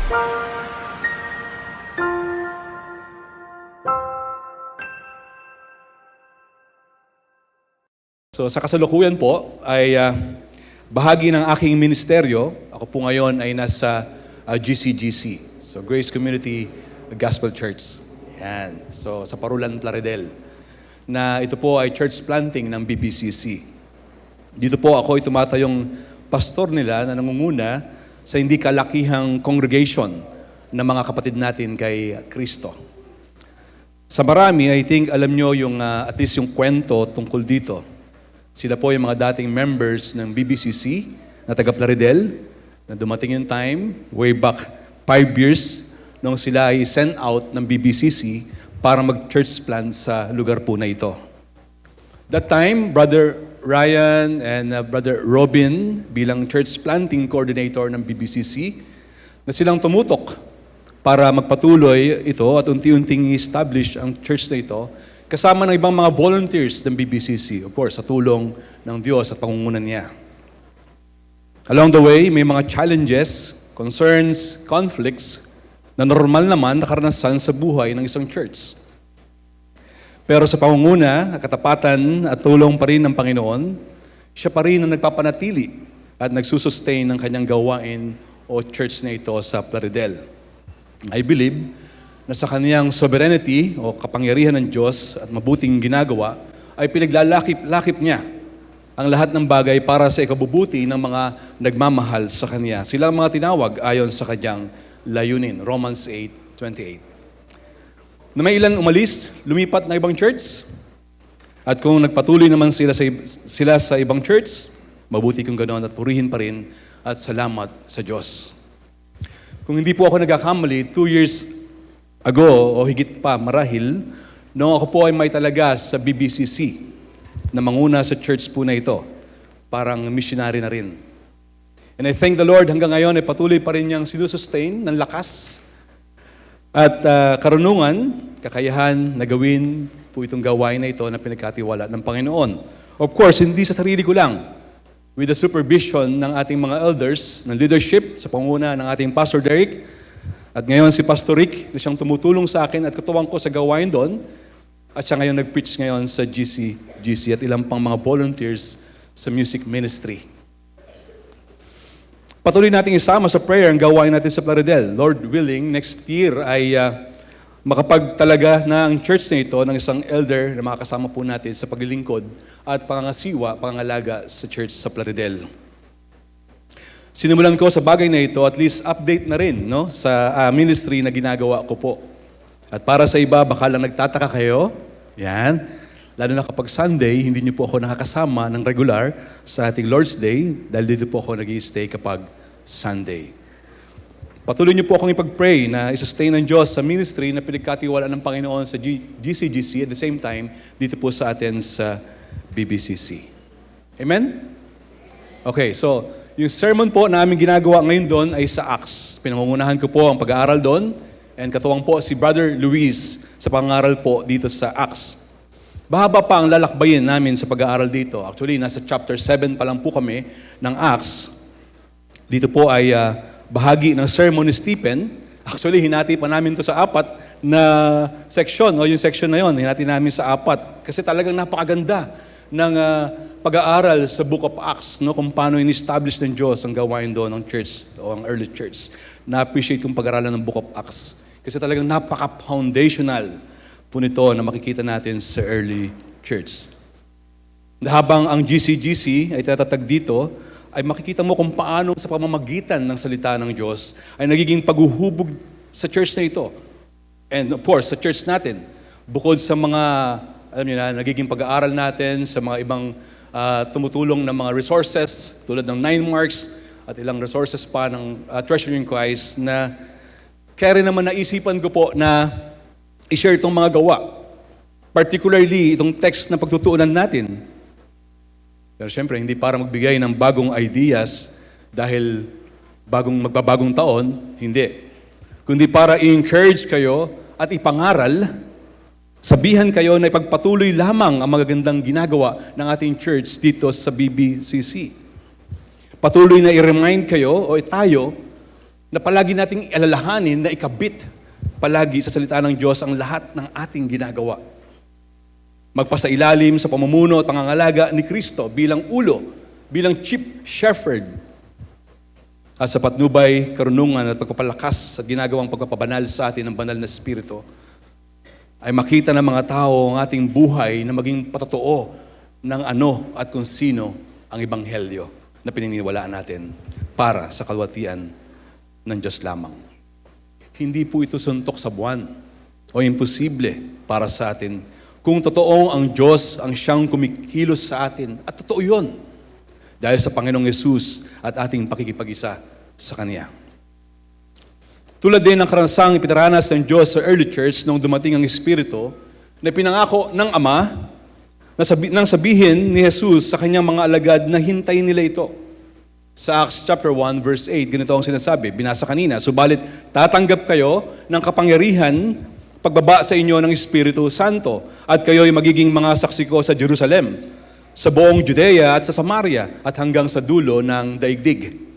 So sa kasalukuyan po ay bahagi ng aking ministeryo. Ako po ngayon ay nasa GCGC, so Grace Community Gospel Church. Yan. So sa Parulan, Plaridel. Na ito po ay church planting ng BBCC. Dito po ako ay tumatayong pastor nila na nangunguna sa hindi kalakihang congregation ng mga kapatid natin kay Kristo. Sa marami, I think alam nyo yung at least yung kwento tungkol dito. Sila po yung mga dating members ng BBCC na taga Plaridel na dumating yung time, way back 5 years, nung sila ay sent out ng BBCC para mag-church plant sa lugar po na ito. That time, Brother Ryan and Brother Robin bilang church planting coordinator ng BBCC na silang tumutok para magpatuloy ito at unti-unting i-establish ang church na ito kasama ng ibang mga volunteers ng BBCC, of course, sa tulong ng Diyos at pangungunan niya. Along the way, may mga challenges, concerns, conflicts na normal naman na karanasan sa buhay ng isang church. Pero sa pangunguna, katapatan at tulong pa rin ng Panginoon, siya pa rin ang nagpapanatili at nagsusustain ng kanyang gawain o church na ito sa Plaridel. I believe na sa kaniyang sovereignty o kapangyarihan ng Diyos at mabuting ginagawa, ay pinaglalakip-lakip niya ang lahat ng bagay para sa ikabubuti ng mga nagmamahal sa Kanya. Sila ang mga tinawag ayon sa Kanyang layunin. Romans 8:28. Na may ilan umalis, lumipat na ibang church, at kung nagpatuloy naman sila sa ibang church, mabuti kung ganoon at purihin pa rin at salamat sa Diyos. Kung hindi po ako nagkakamali, 2 years ago, o higit pa marahil, noong ako po ay may talaga sa BBCC na manguna sa church po na ito. Parang missionary na rin. And I thank the Lord hanggang ngayon ay patuloy pa rin niyang sinusustain ng lakas at karunungan, kakayahan na gawin po itong gawain na ito na pinagkatiwala ng Panginoon. Of course, hindi sa sarili ko lang. With the supervision ng ating mga elders, ng leadership, sa panguna ng ating Pastor Derek, at ngayon si Pastor Rick, na siyang tumutulong sa akin at katuwang ko sa gawain doon. At siya ngayon nag-preach ngayon sa GC at ilang pang mga volunteers sa music ministry. Patuloy natin isama sa prayer ang gawain natin sa Plaridel. Lord willing, next year ay makapagtalaga na ang church na ito ng isang elder na makakasama po natin sa paglilingkod at pangangasiwa, pangangalaga sa church sa Plaridel. Sinimulan ko sa bagay na ito, at least update na rin sa ministry na ginagawa ko po. At para sa iba, baka lang nagtataka kayo, yan, lalo na kapag Sunday, hindi niyo po ako nakakasama ng regular sa ating Lord's Day, dahil dito po ako nag-i-stay kapag Sunday. Patuloy niyo po akong ipag-pray na i-sustain ng Diyos sa ministry na pinagkatiwalaan ng Panginoon sa GCGC, at the same time, dito po sa atin sa BBCC. Amen? Okay, so yung sermon po namin ginagawa ngayon doon ay sa Acts. Pinangungunahan ko po ang pag-aaral doon, and katuwang po si Brother Luis sa pag-aaral po dito sa Acts. Bahaba pa ang lalakbayin namin sa pag-aaral dito. Actually, nasa chapter 7 pa lang po kami ng Acts. Dito po ay bahagi ng sermon ni Stephen. Actually, hinati pa namin to sa 4 na section, o yung section na yon, hinati namin sa 4. Kasi talagang napakaganda ng pag-aaral sa Book of Acts, kung paano in-establish ng Diyos ang gawain doon ng church o ang early church. Na-appreciate kong pag-aralan ng Book of Acts. Kasi talagang napaka-foundational po nito na makikita natin sa early church. Habang ang GCGC ay tatatag dito, ay makikita mo kung paano sa pamamagitan ng salita ng Diyos ay nagiging paghuhubog sa church na ito. And of course, sa church natin, bukod sa mga, alam niyo na, nagiging pag-aaral natin sa mga ibang tumutulong ng mga resources tulad ng 9 marks at ilang resources pa ng Treasure in Christ na kaya rin naman naisipan ko po na i-share itong mga gawa. Particularly itong text na pagtutuunan natin. Pero syempre, hindi para magbigay ng bagong ideas dahil magbabagong taon, hindi. Kundi para i-encourage kayo at ipangaral, sabihan kayo na ipagpatuloy lamang ang magagandang ginagawa ng ating church dito sa BBCC. Patuloy na i-remind kayo o tayo na palagi nating alalahanin na ikabit palagi sa salita ng Diyos ang lahat ng ating ginagawa. Magpasailalim sa pamumuno at pangangalaga ni Kristo bilang ulo, bilang chief shepherd. At sa patnubay, karunungan at pagpapalakas sa ginagawang pagpapabanal sa atin ng banal na Espiritu, ay makita ng mga tao ang ating buhay na maging patotoo ng ano at kung sino ang Ebanghelyo na pininiwalaan natin para sa kalwatian ng Diyos lamang. Hindi po ito suntok sa buwan o imposible para sa atin kung totoong ang Diyos ang siyang kumikilos sa atin. At totoo yun dahil sa Panginoong Yesus at ating pakikipag-isa sa Kanya. Tulad din ng karanasang ipinaranas ng Diyos sa early church nung dumating ang Espiritu na pinangako ng Ama nang sabihin ni Jesus sa Kanyang mga alagad na hintayin nila ito. Sa Acts chapter 1 verse 8, ganito ang sinasabi, binasa kanina, subalit tatanggap kayo ng kapangyarihan pagbaba sa inyo ng Espiritu Santo at kayo'y magiging mga saksi ko sa Jerusalem, sa buong Judea at sa Samaria at hanggang sa dulo ng daigdig.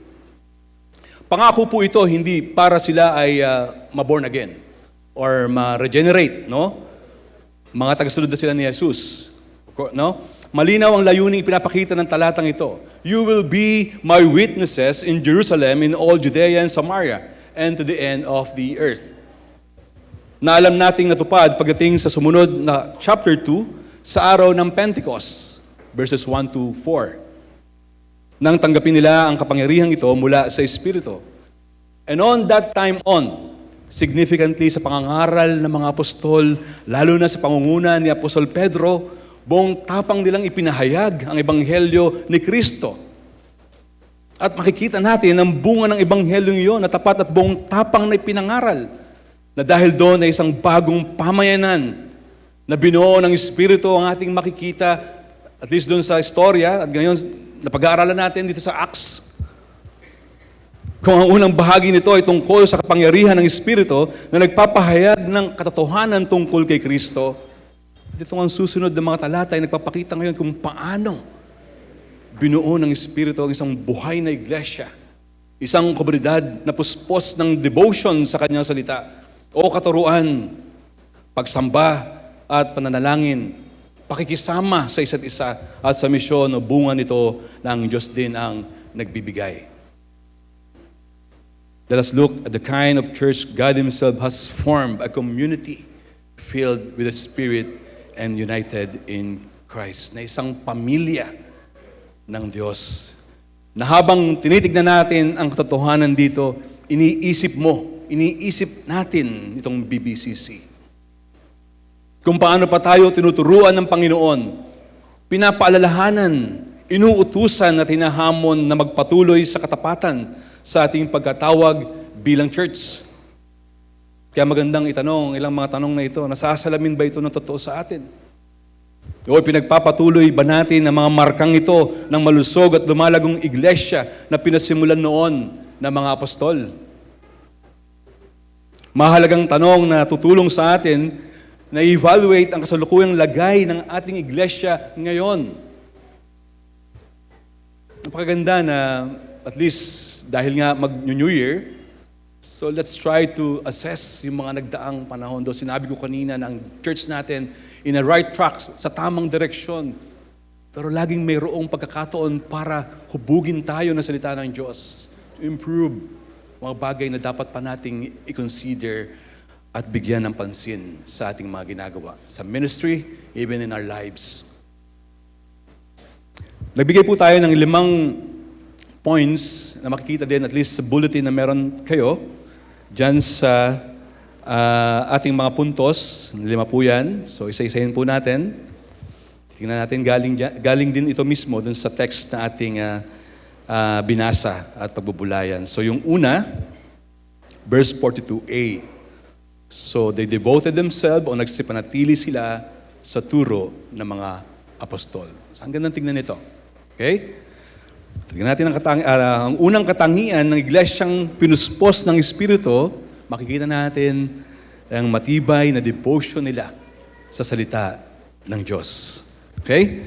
Pangako po ito hindi para sila ay ma-born again or ma-regenerate, no? Mga tagasunod na sila ni Jesus, no? Malinaw ang layuning pinapakita ng talatang ito. You will be my witnesses in Jerusalem, in all Judea and Samaria, and to the end of the earth. Na alam nating natupad pagdating sa sumunod na chapter 2 sa araw ng Pentecost, verses 1 to 4. Nang tanggapin nila ang kapangyarihang ito mula sa Espiritu. And on that time on, significantly sa pangangaral ng mga apostol, lalo na sa pangunguna ni Apostol Pedro, buong tapang nilang ipinahayag ang Ebanghelyo ni Kristo. At makikita natin ang bunga ng Ebanghelyo yun na tapat at buong tapang na ipinangaral. Na dahil doon ay isang bagong pamayanan na binuo ng Espiritu ang ating makikita, at least doon sa istorya, at ngayon napag-aaralan natin dito sa Acts. Kung ang unang bahagi nito ay tungkol sa kapangyarihan ng Espiritu na nagpapahayag ng katotohanan tungkol kay Kristo, ito ang susunod ng mga talata ay nagpapakita ngayon kung paano binuo ng Espiritu ang isang buhay na iglesia, isang komunidad na puspos ng devotion sa kanyang salita o katuruan, pagsamba at pananalangin, pakikisama sa isa't isa at sa misyon o bunga nito ng Diyos din ang nagbibigay. Let us look at the kind of church God Himself has formed, a community filled with the Spirit and united in Christ, na isang pamilya ng Diyos. Na habang tinitignan natin ang katotohanan dito, iniisip natin itong BBCC. Kung paano pa tayo tinuturuan ng Panginoon, pinapaalalahanan, inuutusan at hinahamon na magpatuloy sa katapatan sa ating pagkatawag bilang church. Kaya magandang itanong, ilang mga tanong na ito, nasasalamin ba ito ng totoo sa atin? O pinagpapatuloy ba natin ang mga markang ito ng malusog at lumalagong iglesia na pinasimulan noon ng mga apostol? Mahalagang tanong na tutulong sa atin na evaluate ang kasalukuyang lagay ng ating iglesia ngayon. Napakaganda na at least dahil nga mag-New Year, so let's try to assess yung mga nagdaang panahon. Doon sinabi ko kanina na ang church natin in a right track, sa tamang direksyon. Pero laging mayroong pagkakataon para hubugin tayo ng salita ng Diyos. To improve mga bagay na dapat pa nating i-consider at bigyan ng pansin sa ating mga ginagawa. Sa ministry, even in our lives. Nagbigay po tayo ng 5 points na makikita din at least sa bulletin na meron kayo dyan sa ating mga puntos. 5 po yan. So isa-isahin po natin. Tingnan natin galing din ito mismo dun sa text na ating binasa at pagbubulayan. So yung una, verse 42a. So they devoted themselves o nagsipanatili sila sa turo ng mga apostol. So ang gandang tingnan nito. Okay? Tingnan natin ang unang katangian ng iglesyang pinuspos ng Espiritu. Makikita natin ang matibay na devotion nila sa salita ng Diyos. Okay?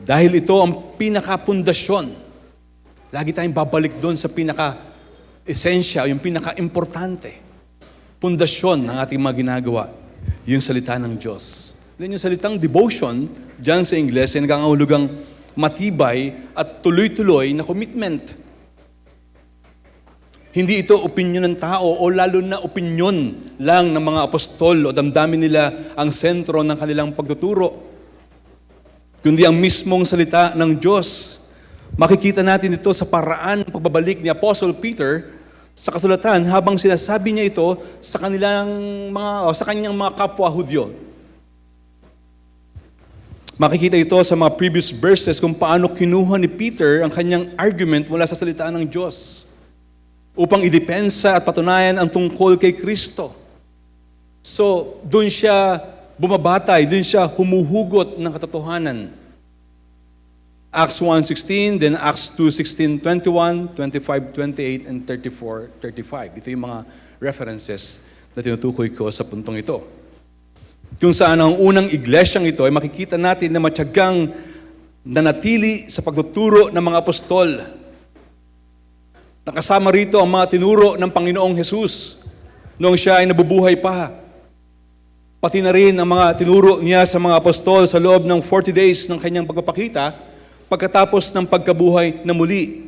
Dahil ito ang pinakapundasyon. Lagi tayong babalik doon sa esensya, yung pinaka-importante, pundasyon ng ating mga ginagawa, yung salita ng Diyos. Then yung salitang devotion, dyan sa Ingles, ay nagkakahulugang matibay at tuloy-tuloy na commitment. Hindi ito opinyon ng tao o lalo na opinyon lang ng mga apostol o damdamin nila ang sentro ng kanilang pagtuturo, kundi ang mismong salita ng Diyos. Makikita natin ito sa paraan ng pagbabalik ni Apostle Peter sa kasulatan habang sinasabi niya ito sa kanyang mga kapwa Hudyo. Makikita ito sa mga previous verses kung paano kinuha ni Peter ang kanyang argument mula sa salita ng Diyos upang idepensa at patunayan ang tungkol kay Kristo. So, doon siya bumabatay, doon siya humuhugot ng katotohanan. Acts 1:16, then Acts 2:16, 21, 25, 28, and 34, 35. Ito yung mga references na tinutukoy ko sa puntong ito. Kung saan ang unang iglesyang ito ay makikita natin na matyagang nanatili sa pagtuturo ng mga apostol. Nakasama rito ang mga tinuro ng Panginoong Hesus noong siya ay nabubuhay pa. Pati na rin ang mga tinuro niya sa mga apostol sa loob ng 40 days ng kanyang pagpapakita pagkatapos ng pagkabuhay na muli.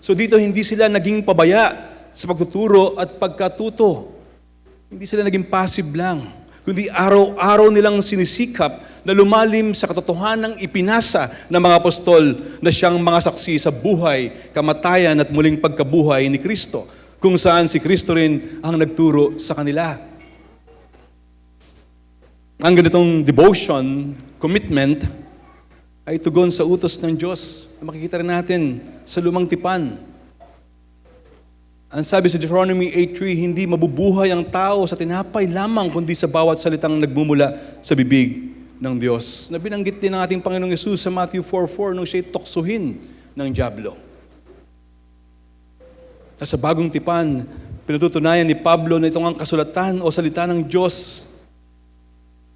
So dito hindi sila naging pabaya sa pagtuturo at pagkatuto. Hindi sila naging passive lang, kundi araw-araw nilang sinisikap na lumalim sa katotohanang ipinasa ng mga apostol na siyang mga saksi sa buhay, kamatayan at muling pagkabuhay ni Kristo, kung saan si Kristo rin ang nagturo sa kanila. Ang ganitong devotion, commitment, ay tugon sa utos ng Diyos na makikita rin natin sa lumang tipan. Ang sabi sa Deuteronomy 8:3, hindi mabubuhay ang tao sa tinapay lamang kundi sa bawat salitang nagmumula sa bibig ng Diyos. Na binanggit din ng ating Panginoong Yesus sa Matthew 4:4 nung siya'y tuksuhin ng dyablo. At sa bagong tipan, pinatutunayan ni Pablo na itong ang kasulatan o salita ng Diyos.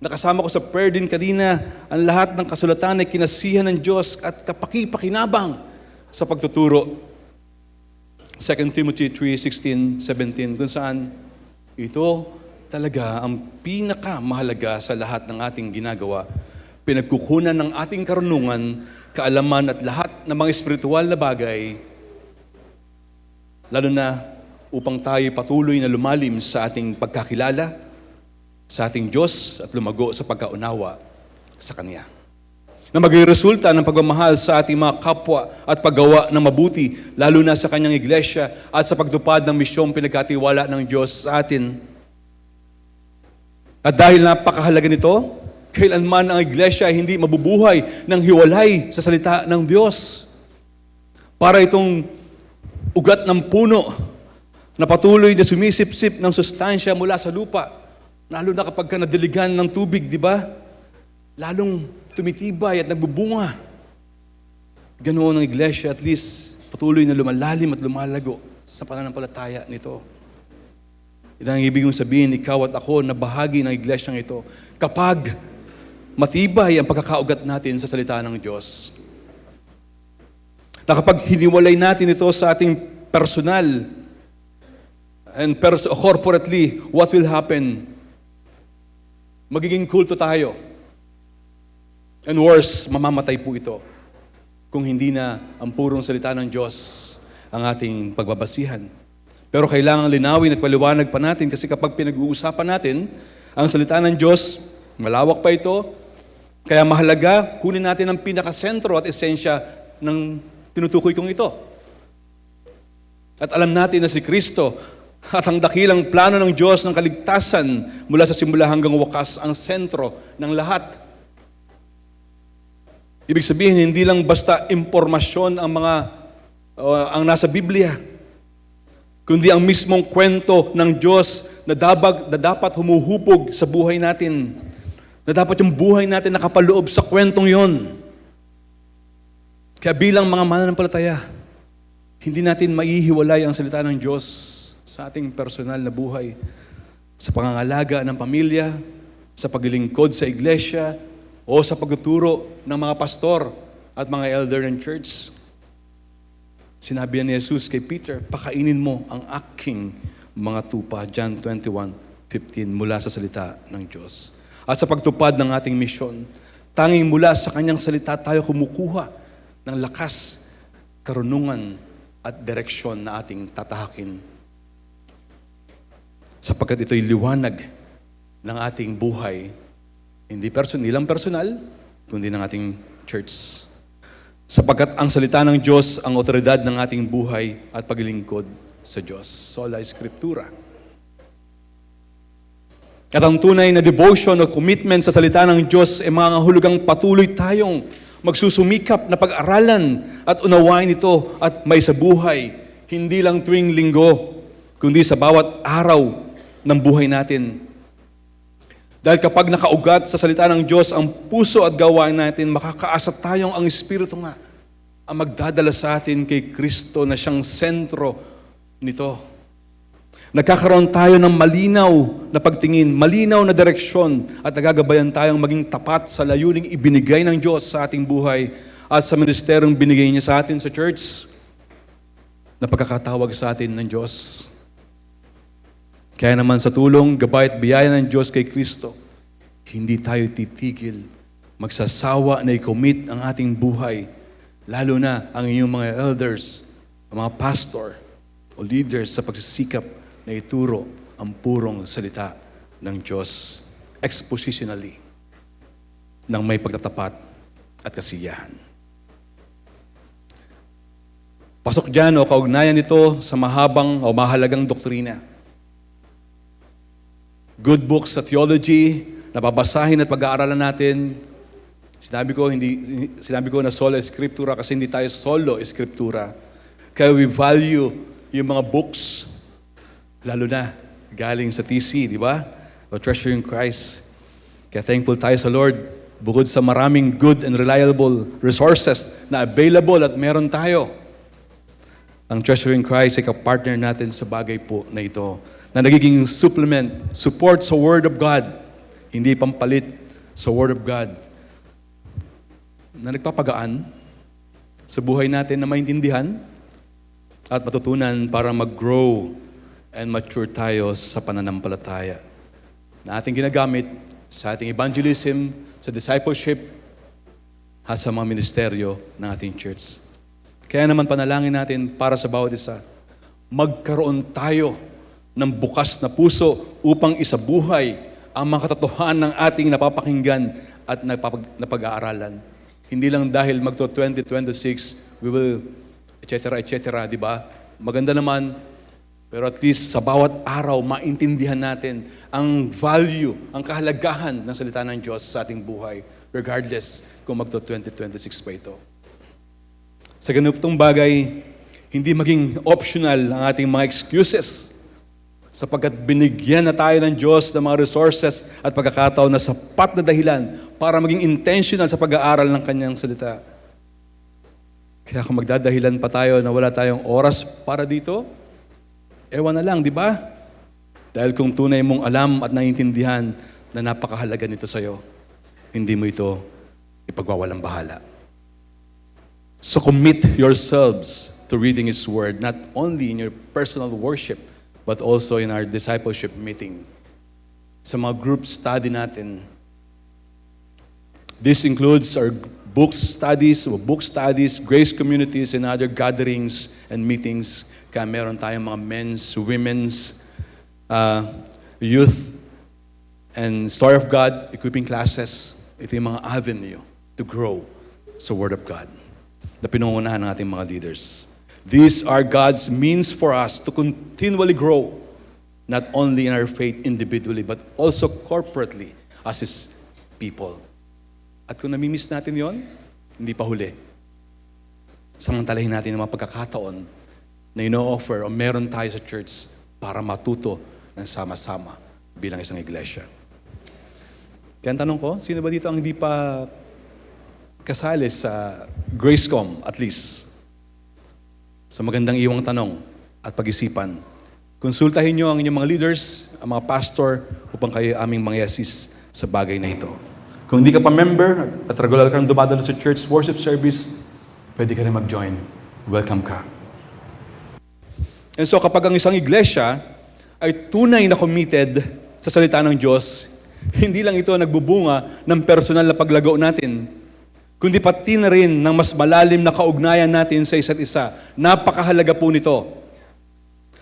Nakasama ko sa prayer din kanina, ang lahat ng kasulatan ay kinasihan ng Diyos at kapaki-pakinabang sa pagtuturo. 2 Timothy 3:16, 17, kung saan ito talaga ang pinakamahalaga sa lahat ng ating ginagawa. Pinagkukunan ng ating karunungan, kaalaman at lahat ng mga espiritual na bagay, lalo na upang tayo patuloy na lumalim sa ating pagkakilala sa ating Diyos at lumago sa pagkaunawa sa Kanya. Na maging resulta ng pagmamahal sa ating mga kapwa at paggawa ng mabuti, lalo na sa Kanyang iglesia at sa pagtupad ng misyong pinagkatiwala ng Diyos sa atin. At dahil napakahalaga nito, kailanman ang iglesia ay hindi mabubuhay ng hiwalay sa salita ng Diyos. Para itong ugat ng puno na patuloy na sumisip-sip ng sustansya mula sa lupa. Lalo na kapag ka nadiligan ng tubig, di ba? Lalong tumitibay at nagbubunga. Ganoon ang iglesia, at least patuloy na lumalalim at lumalago sa pananampalataya nito. Yan ang ibig kong sabihin, ikaw at ako na bahagi ng iglesyang ito kapag matibay ang pagkakaugat natin sa salita ng Diyos. Na kapag hiniwalay natin ito sa ating personal and corporately, what will happen? Magiging kulto tayo. And worse, mamamatay po ito kung hindi na ang purong salita ng Diyos ang ating pagbabasihan. Pero kailangan linawin at paliwanag pa natin kasi kapag pinag-uusapan natin ang salita ng Diyos, malawak pa ito, kaya mahalaga kunin natin ang pinakasentro at esensya ng tinutukoy kong ito. At alam natin na si Kristo at ang dakilang plano ng Diyos ng kaligtasan mula sa simula hanggang wakas ang sentro ng lahat. Ibig sabihin, hindi lang basta impormasyon ang nasa Biblia, kundi ang mismong kwento ng Diyos na dapat humuhubog sa buhay natin. Na dapat yung buhay natin nakapaloob sa kwentong yon. Kaya bilang mga mananampalataya, hindi natin maihiwalay ang salita ng Diyos sa ating personal na buhay, sa pangangalaga ng pamilya, sa paglilingkod sa iglesia, o sa pagtuturo ng mga pastor at mga elder ng church. Sinabi ni Jesus kay Peter, pakainin mo ang aking mga tupa. John 21:15 mula sa salita ng Diyos. At sa pagtupad ng ating misyon, tanging mula sa kanyang salita tayo kumukuha ng lakas, karunungan at direksyon na ating tatahakin. Sapagkat ito'y liwanag ng ating buhay, hindi lang personal, kundi ng ating church. Sapagkat ang salita ng Diyos ang otoridad ng ating buhay at paglilingkod sa Diyos. Sola Scriptura. At ang tunay na devotion o commitment sa salita ng Diyos ay mga hulugang patuloy tayong magsusumikap na pag-aralan at unawain ito at may sa buhay, hindi lang tuwing linggo, kundi sa bawat araw ng buhay natin. Dahil kapag nakaugat sa salita ng Diyos ang puso at gawain natin, makakaasa tayong ang Espiritu nga ang magdadala sa atin kay Kristo na siyang sentro nito. Nagkakaroon tayo ng malinaw na pagtingin, malinaw na direksyon at nagagabayan tayong maging tapat sa layuning ibinigay ng Diyos sa ating buhay at sa ministeryong binigay niya sa atin sa church na pagkakatawag sa atin ng Diyos. Kaya naman sa tulong, gabay at biyaya ng Diyos kay Kristo, hindi tayo titigil, magsasawa na i-commit ang ating buhay, lalo na ang inyong mga elders, ang mga pastor o leaders sa pagsisikap na ituro ang purong salita ng Diyos expositionally ng may pagtatapat at kasiyahan. Pasok dyan o kaugnayan nito sa mahabang o mahalagang doktrina. Good books sa theology, nababasahin at pag-aaralan natin. Sinabi ko na solo Scriptura kasi hindi tayo solo Scriptura. Kaya we value yung mga books, lalo na galing sa TC, di ba? O Treasuring Christ. Kaya thankful tayo sa Lord, bukod sa maraming good and reliable resources na available at meron tayo. Ang Treasuring Christ ay kapartner natin sa bagay po na ito, na nagiging supplement, support sa Word of God, hindi pampalit sa Word of God, na nagpapagaan sa buhay natin na maintindihan at matutunan para mag-grow and mature tayo sa pananampalataya na ating ginagamit sa ating evangelism, sa discipleship, at sa mga ministeryo ng ating church. Kaya naman panalangin natin para sa bawat isa, magkaroon tayo ng bukas na puso upang isabuhay ang mga katotohanan ng ating napapakinggan at napag-aaralan. Hindi lang dahil magto 2026, we will, etc., di ba? Maganda naman, pero at least sa bawat araw, maintindihan natin ang value, ang kahalagahan ng salita ng Diyos sa ating buhay, regardless kung magto 2026 pa ito. Sa ganitong bagay, hindi maging optional ang ating mga excuses sapagkat binigyan na tayo ng Diyos ng mga resources at pagkakataon na sapat na dahilan para maging intentional sa pag-aaral ng Kanyang salita. Kaya kung magdadahilan pa tayo na wala tayong oras para dito, ewan na lang, di ba? Dahil kung tunay mong alam at naiintindihan na napakahalaga nito sa'yo, hindi mo ito ipagwawalang bahala. So commit yourselves to reading His Word, not only in your personal worship, but also in our discipleship meeting. Sa mga group study natin. This includes our book studies, grace communities, and other gatherings and meetings. Kaya meron tayong mga men's, women's, youth, and Story of God, equipping classes. Ito yung mga avenue to grow sa Word of God na pinungunahan ng ating mga leaders. These are God's means for us to continually grow, not only in our faith individually, but also corporately as His people. At kung namimiss natin yon, hindi pa huli. Samantalahin natin ang mga pagkakataon na ino-offer o meron tayo sa church para matuto ng sama-sama bilang isang iglesia. Kaya ang tanong ko, sino ba dito ang hindi pa kasali sa GraceCom at least? Sa magandang iwang tanong at pag-isipan, konsultahin nyo ang inyong mga leaders, ang mga pastor, upang kayo aming mangyasis sa bagay na ito. Kung hindi ka pa member at regular kang dumadalo sa church worship service, pwede ka rin mag-join. Welcome ka. And so kapag ang isang iglesia ay tunay na committed sa salita ng Diyos, hindi lang ito nagbubunga ng personal na paglago natin, kundi pati na rin ng mas malalim na kaugnayan natin sa isa't isa. Napakahalaga po nito.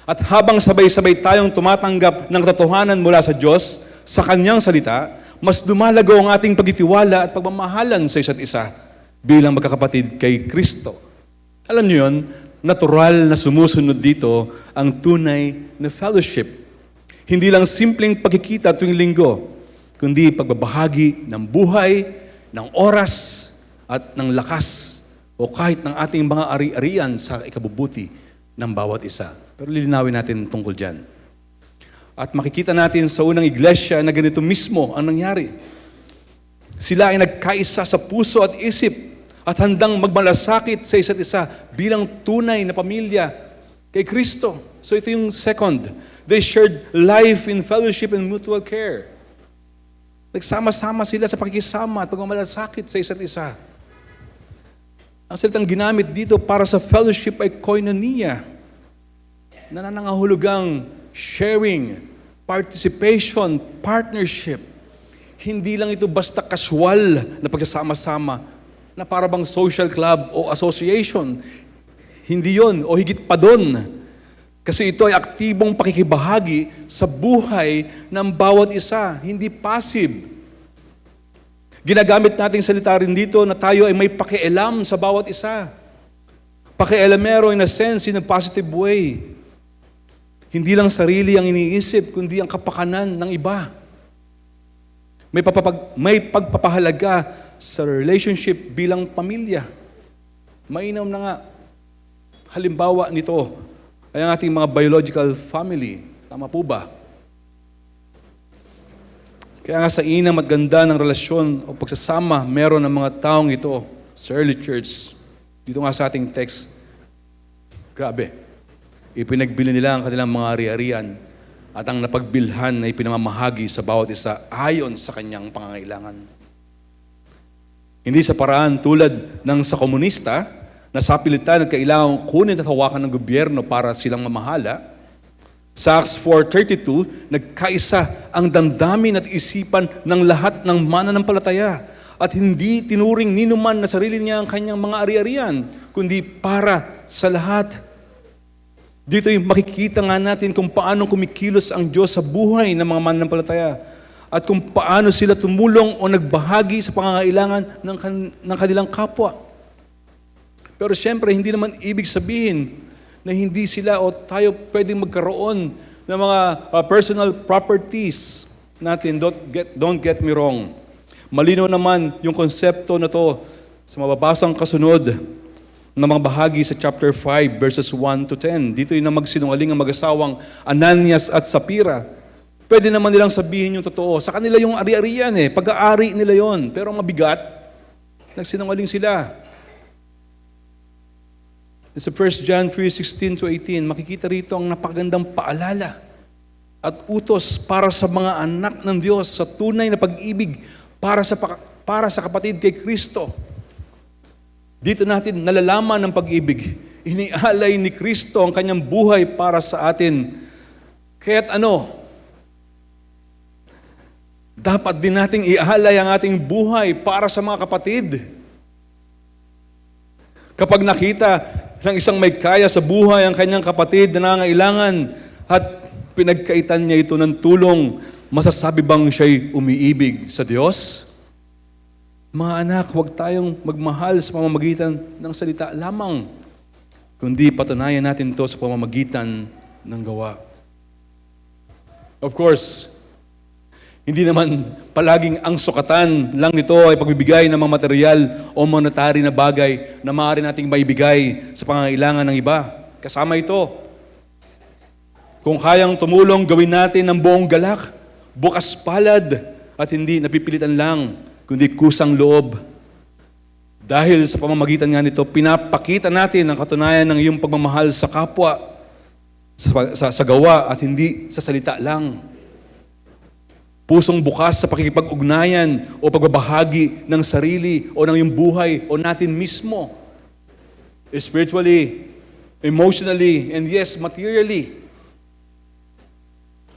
At habang sabay-sabay tayong tumatanggap ng katotohanan mula sa Diyos, sa Kanyang salita, mas lumalago ang ating pagtitiwala at pagmamahalan sa isa't isa bilang magkakapatid kay Kristo. Alam niyo yun, natural na sumusunod dito ang tunay na fellowship. Hindi lang simpleng pagkikita tuwing linggo, kundi pagbabahagi ng buhay, ng oras, at ng lakas o kahit ng ating mga ari-arian sa ikabubuti ng bawat isa. Pero lilinawin natin tungkol dyan. At makikita natin sa unang iglesia na ganito mismo ang nangyari. Sila ay nagkaisa sa puso at isip at handang magmalasakit sa isa't isa bilang tunay na pamilya kay Kristo. So ito yung second. They shared life in fellowship and mutual care. Nagsama-sama sila sa pakikisama at pagmamalasakit sa isa't isa. Ang salitang ginamit dito para sa fellowship ay koinonia. Nananangahulugang sharing, participation, partnership. Hindi lang ito basta casual na pagsasama-sama na para bang social club o association. Hindi yon o higit pa doon. Kasi ito ay aktibong pakikibahagi sa buhay ng bawat isa, hindi passive. Ginagamit nating salita rin dito na tayo ay may pakialam sa bawat isa. Pakialamero in a sense, in a positive way. Hindi lang sarili ang iniisip, kundi ang kapakanan ng iba. May pagpapahalaga sa relationship bilang pamilya. Mainam na nga. Halimbawa nito ay ang ating mga biological family. Tama po ba? Kaya nga sa inam at ganda ng relasyon o pagsasama, meron ng mga taong ito sa early church. Dito nga sa ating text, grabe. Ipinagbili nila ang kanilang mga ari-arian at ang napagbilhan ay pinamamahagi sa bawat isa ayon sa kanyang pangangailangan. Hindi sa paraan tulad ng sa komunista na sa pilitan at kailangang kunin at hawakan ng gobyerno para silang mamahala. Sa Acts 4:32, nagkaisa ang damdamin at isipan ng lahat ng mananampalataya at hindi tinuring ninuman na sarili niya ang kanyang mga ari-arian, kundi para sa lahat. Dito yung makikita nga natin kung paano kumikilos ang Diyos sa buhay ng mga mananampalataya at kung paano sila tumulong o nagbahagi sa pangangailangan ng kanilang kapwa. Pero siyempre, hindi naman ibig sabihin na hindi sila o tayo pwedeng magkaroon ng mga personal properties natin. Don't get me wrong. Malinaw naman yung konsepto na to sa mababasang kasunod na mga bahagi sa chapter 5 verses 1 to 10. Dito yung magsinungaling ang mag-asawang Ananias at Sapphira. Pwede naman nilang sabihin yung totoo. Sa kanila yung ari-arian pag-aari nila yon. Pero ang mabigat, nagsinungaling sila. Sa 1 John 3:16 to 18, makikita rito ang napakagandang paalala at utos para sa mga anak ng Diyos sa tunay na pag-ibig para sa kapatid kay Kristo. Dito natin nalalaman ang pag-ibig. Inialay ni Kristo ang kanyang buhay para sa atin. Kaya't dapat din nating ialay ang ating buhay para sa mga kapatid. Kapag nakita ng isang may kaya sa buhay ang kanyang kapatid na nangangailangan at pinagkaitan niya ito ng tulong, masasabi bang siya'y umiibig sa Diyos? Mga anak, huwag tayong magmahal sa pamamagitan ng salita lamang, kundi patunayan natin ito sa pamamagitan ng gawa. Of course, hindi naman palaging ang sukatan lang nito ay pagbibigay ng mga material o monetary na bagay na maaari nating maibigay sa pangangailangan ng iba. Kasama ito. Kung kayang tumulong, gawin natin ng buong galak, bukas palad, at hindi napipilitan lang, kundi kusang loob. Dahil sa pamamagitan nga nito, pinapakita natin ang katunayan ng iyong pagmamahal sa kapwa, sa gawa, at hindi sa salita lang. Pusong bukas sa pakikipag-ugnayan o pagbabahagi ng sarili o ng iyong buhay o natin mismo. Spiritually, emotionally, and yes, materially.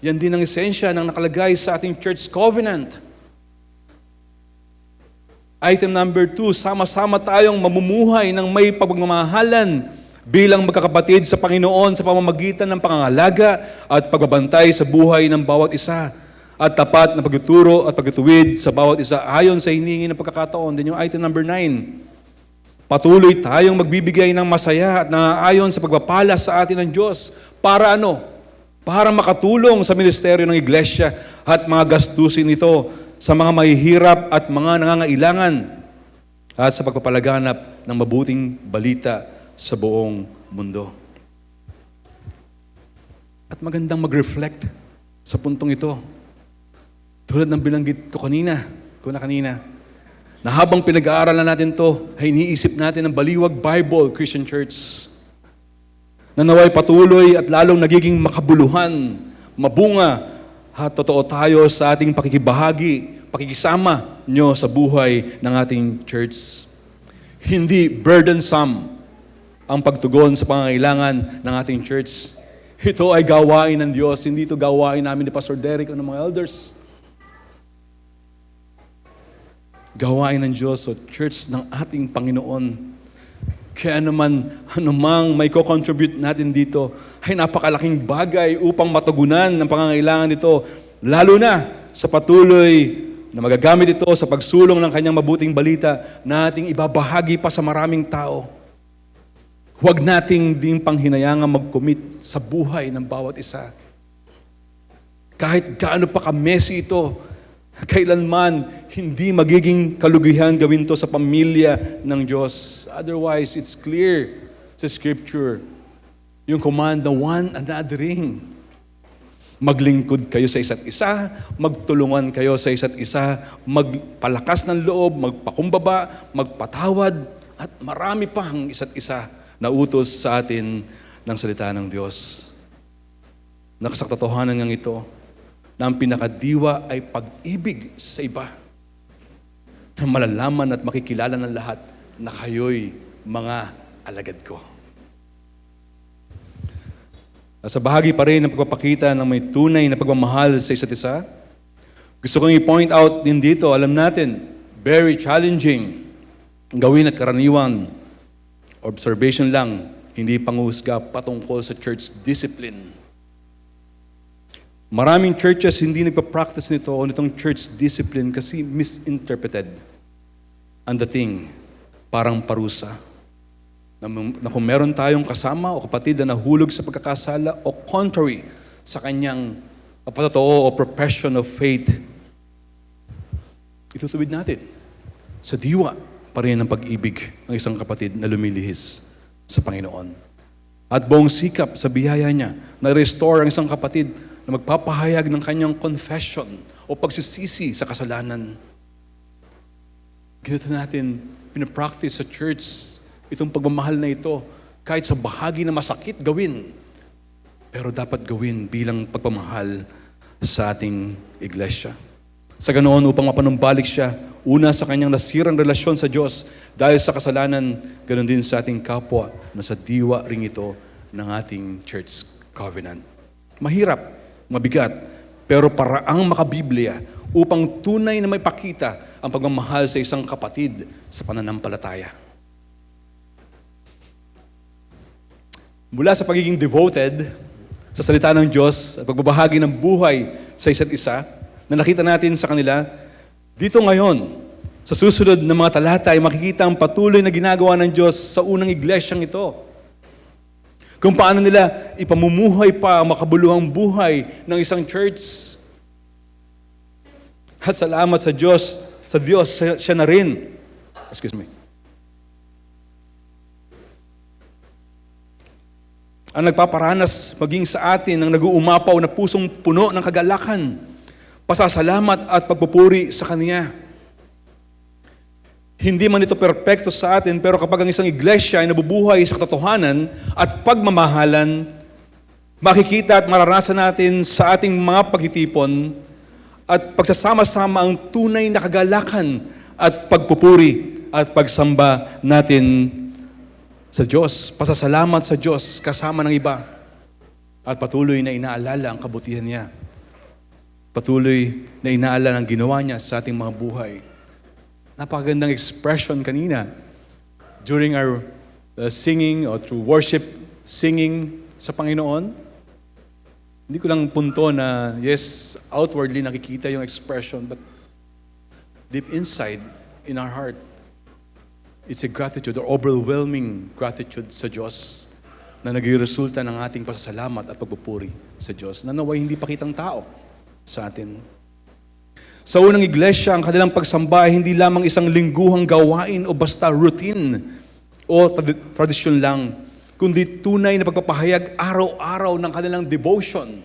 Yan din ang esensya ng nakalagay sa ating church covenant. Item number 2, sama-sama tayong mamumuhay ng may pagmamahalan bilang magkakapatid sa Panginoon sa pamamagitan ng pangangalaga at pagbabantay sa buhay ng bawat isa at tapat na pagtuturo at pagtutuwid sa bawat isa ayon sa hinihingi ng pagkakataon. Then yung item number 9, patuloy tayong magbibigay ng masaya at naaayon sa pagpapala sa atin ng Diyos. Para ano? Para makatulong sa ministeryo ng iglesia at mga gastusin nito sa mga mahihirap at mga nangangailangan at sa pagpapalaganap ng mabuting balita sa buong mundo. At magandang mag-reflect sa puntong ito. Tulad ng binanggit ko kanina, na habang pinag-aaralan natin to, ay iniisip natin ang Baliwag Bible Christian Church na naway patuloy at lalong nagiging makabuluhan, mabunga, at totoo tayo sa ating pakikisama nyo sa buhay ng ating church. Hindi burdensome ang pagtugon sa pangangailangan ng ating church. Ito ay gawain ng Diyos, hindi ito gawain namin ni Pastor Derek o ng mga elders. Gawain ng Diyos o church ng ating Panginoon. Kaya anumang may co-contribute natin dito ay napakalaking bagay upang matugunan ang pangangailangan nito, lalo na sa patuloy na magagamit ito sa pagsulong ng kanyang mabuting balita na ating ibabahagi pa sa maraming tao. Huwag nating din panghinayangan mag-commit sa buhay ng bawat isa. Kahit gaano pa ka-messy ito, kailanman hindi magiging kalugihan gawin to sa pamilya ng Diyos. Otherwise, it's clear sa Scripture, yung command na one anothering. Maglingkod kayo sa isa't isa, magtulungan kayo sa isa't isa, magpalakas ng loob, magpakumbaba, magpatawad, at marami pang isa't isa na utos sa atin ng salita ng Diyos. Nakasaktatohanan ng ito, na ang pinakadiwa ay pag-ibig sa iba. Na malalaman at makikilala ng lahat na kayo'y mga alagad ko. Sa bahagi pa rin ng pagpapakita ng may tunay na pagmamahal sa isa't isa, gusto kong i-point out din dito, alam natin, very challenging gawin at karaniwang observation lang, hindi panghusga patungkol sa church discipline. Maraming churches hindi nagpa-practice nito o nitong church discipline kasi misinterpreted ang dating parang parusa. Na kung meron tayong kasama o kapatid na nahulog sa pagkakasala o contrary sa kanyang patotoo o profession of faith, itutuwid natin sa diwa pa rin ng pag-ibig ng isang kapatid na lumilihis sa Panginoon. At buong sikap sa biyaya niya na restore ang isang kapatid na magpapahayag ng kanyang confession o pagsisisi sa kasalanan. Ganito natin pinapractice sa church itong pagmamahal na ito kahit sa bahagi na masakit gawin, pero dapat gawin bilang pagmamahal sa ating iglesia. Sa ganoon upang mapanumbalik siya, una sa kanyang nasirang relasyon sa Diyos dahil sa kasalanan, ganoon din sa ating kapwa na sa diwa ring ito ng ating church covenant. Mahirap, mabigat, pero paraang makabiblia upang tunay na may pakita ang pagmamahal sa isang kapatid sa pananampalataya. Mula sa pagiging devoted sa salita ng Diyos at pagbabahagi ng buhay sa isa't isa na nakita natin sa kanila, dito ngayon, sa susunod na mga talata ay makikita ang patuloy na ginagawa ng Diyos sa unang iglesyang ito. Kung paano nila ipamumuhay pa ang makabuluhang buhay ng isang church. At salamat sa Diyos, siya na rin. Ang nagpaparanas maging sa atin ng nag-uumapaw na pusong puno ng kagalakan, pasasalamat at pagpupuri sa Kanya. Hindi man ito perpekto sa atin, pero kapag ang isang iglesia ay nabubuhay sa katotohanan at pagmamahalan, makikita at maranasan natin sa ating mga pagtitipon at pagsasama-sama ang tunay na kagalakan at pagpupuri at pagsamba natin sa Diyos, pasasalamat sa Diyos kasama ng iba, at patuloy na inaalala ang kabutihan niya. Patuloy na inaalala ang ginawa niya sa ating mga buhay. Napakagandang expression kanina during our singing or through worship, singing sa Panginoon. Hindi ko lang punto na, yes, outwardly nakikita yung expression, but deep inside, in our heart, it's a gratitude or overwhelming gratitude sa Diyos na nagre-resulta ng ating pasasalamat at pagpupuri sa Diyos na naway hindi pakitang tao sa atin. Sa unang iglesia, ang kanilang pagsamba ay hindi lamang isang lingguhang gawain o basta routine o tradisyon lang, kundi tunay na pagpapahayag araw-araw ng kanilang devotion,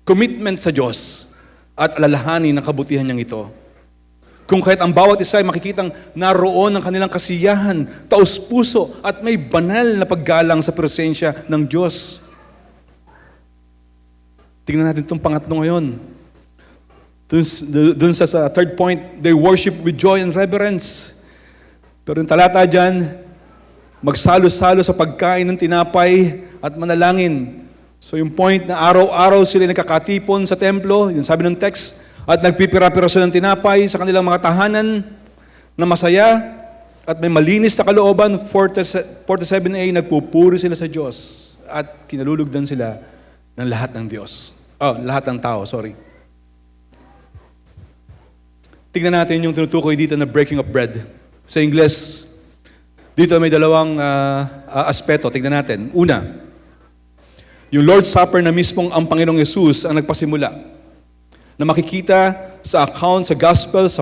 commitment sa Diyos at alalahanin ng kabutihan niyang ito. Kung kahit ang bawat isa ay makikitang naroon ang kanilang kasiyahan, taos-puso at may banal na paggalang sa presensya ng Diyos. Tingnan natin itong pangatlo ngayon. Dun sa third point, they worship with joy and reverence. Pero yung talata dyan, magsalo-salo sa pagkain ng tinapay at manalangin. So yung point na araw-araw sila nagkakatipon sa templo, yung sabi ng text, at nagpipira-piraso ng tinapay sa kanilang mga tahanan na masaya at may malinis na kalooban. 47a, nagpupuri sila sa Diyos at kinalulugdan sila ng lahat ng Diyos. Lahat ng tao, sorry. Tignan natin yung tinutukoy dito na breaking of bread. Sa Ingles, dito may dalawang aspeto. Tignan natin. Una, yung Lord's Supper na mismong ang Panginoong Yesus ang nagpasimula, na makikita sa account sa Gospels,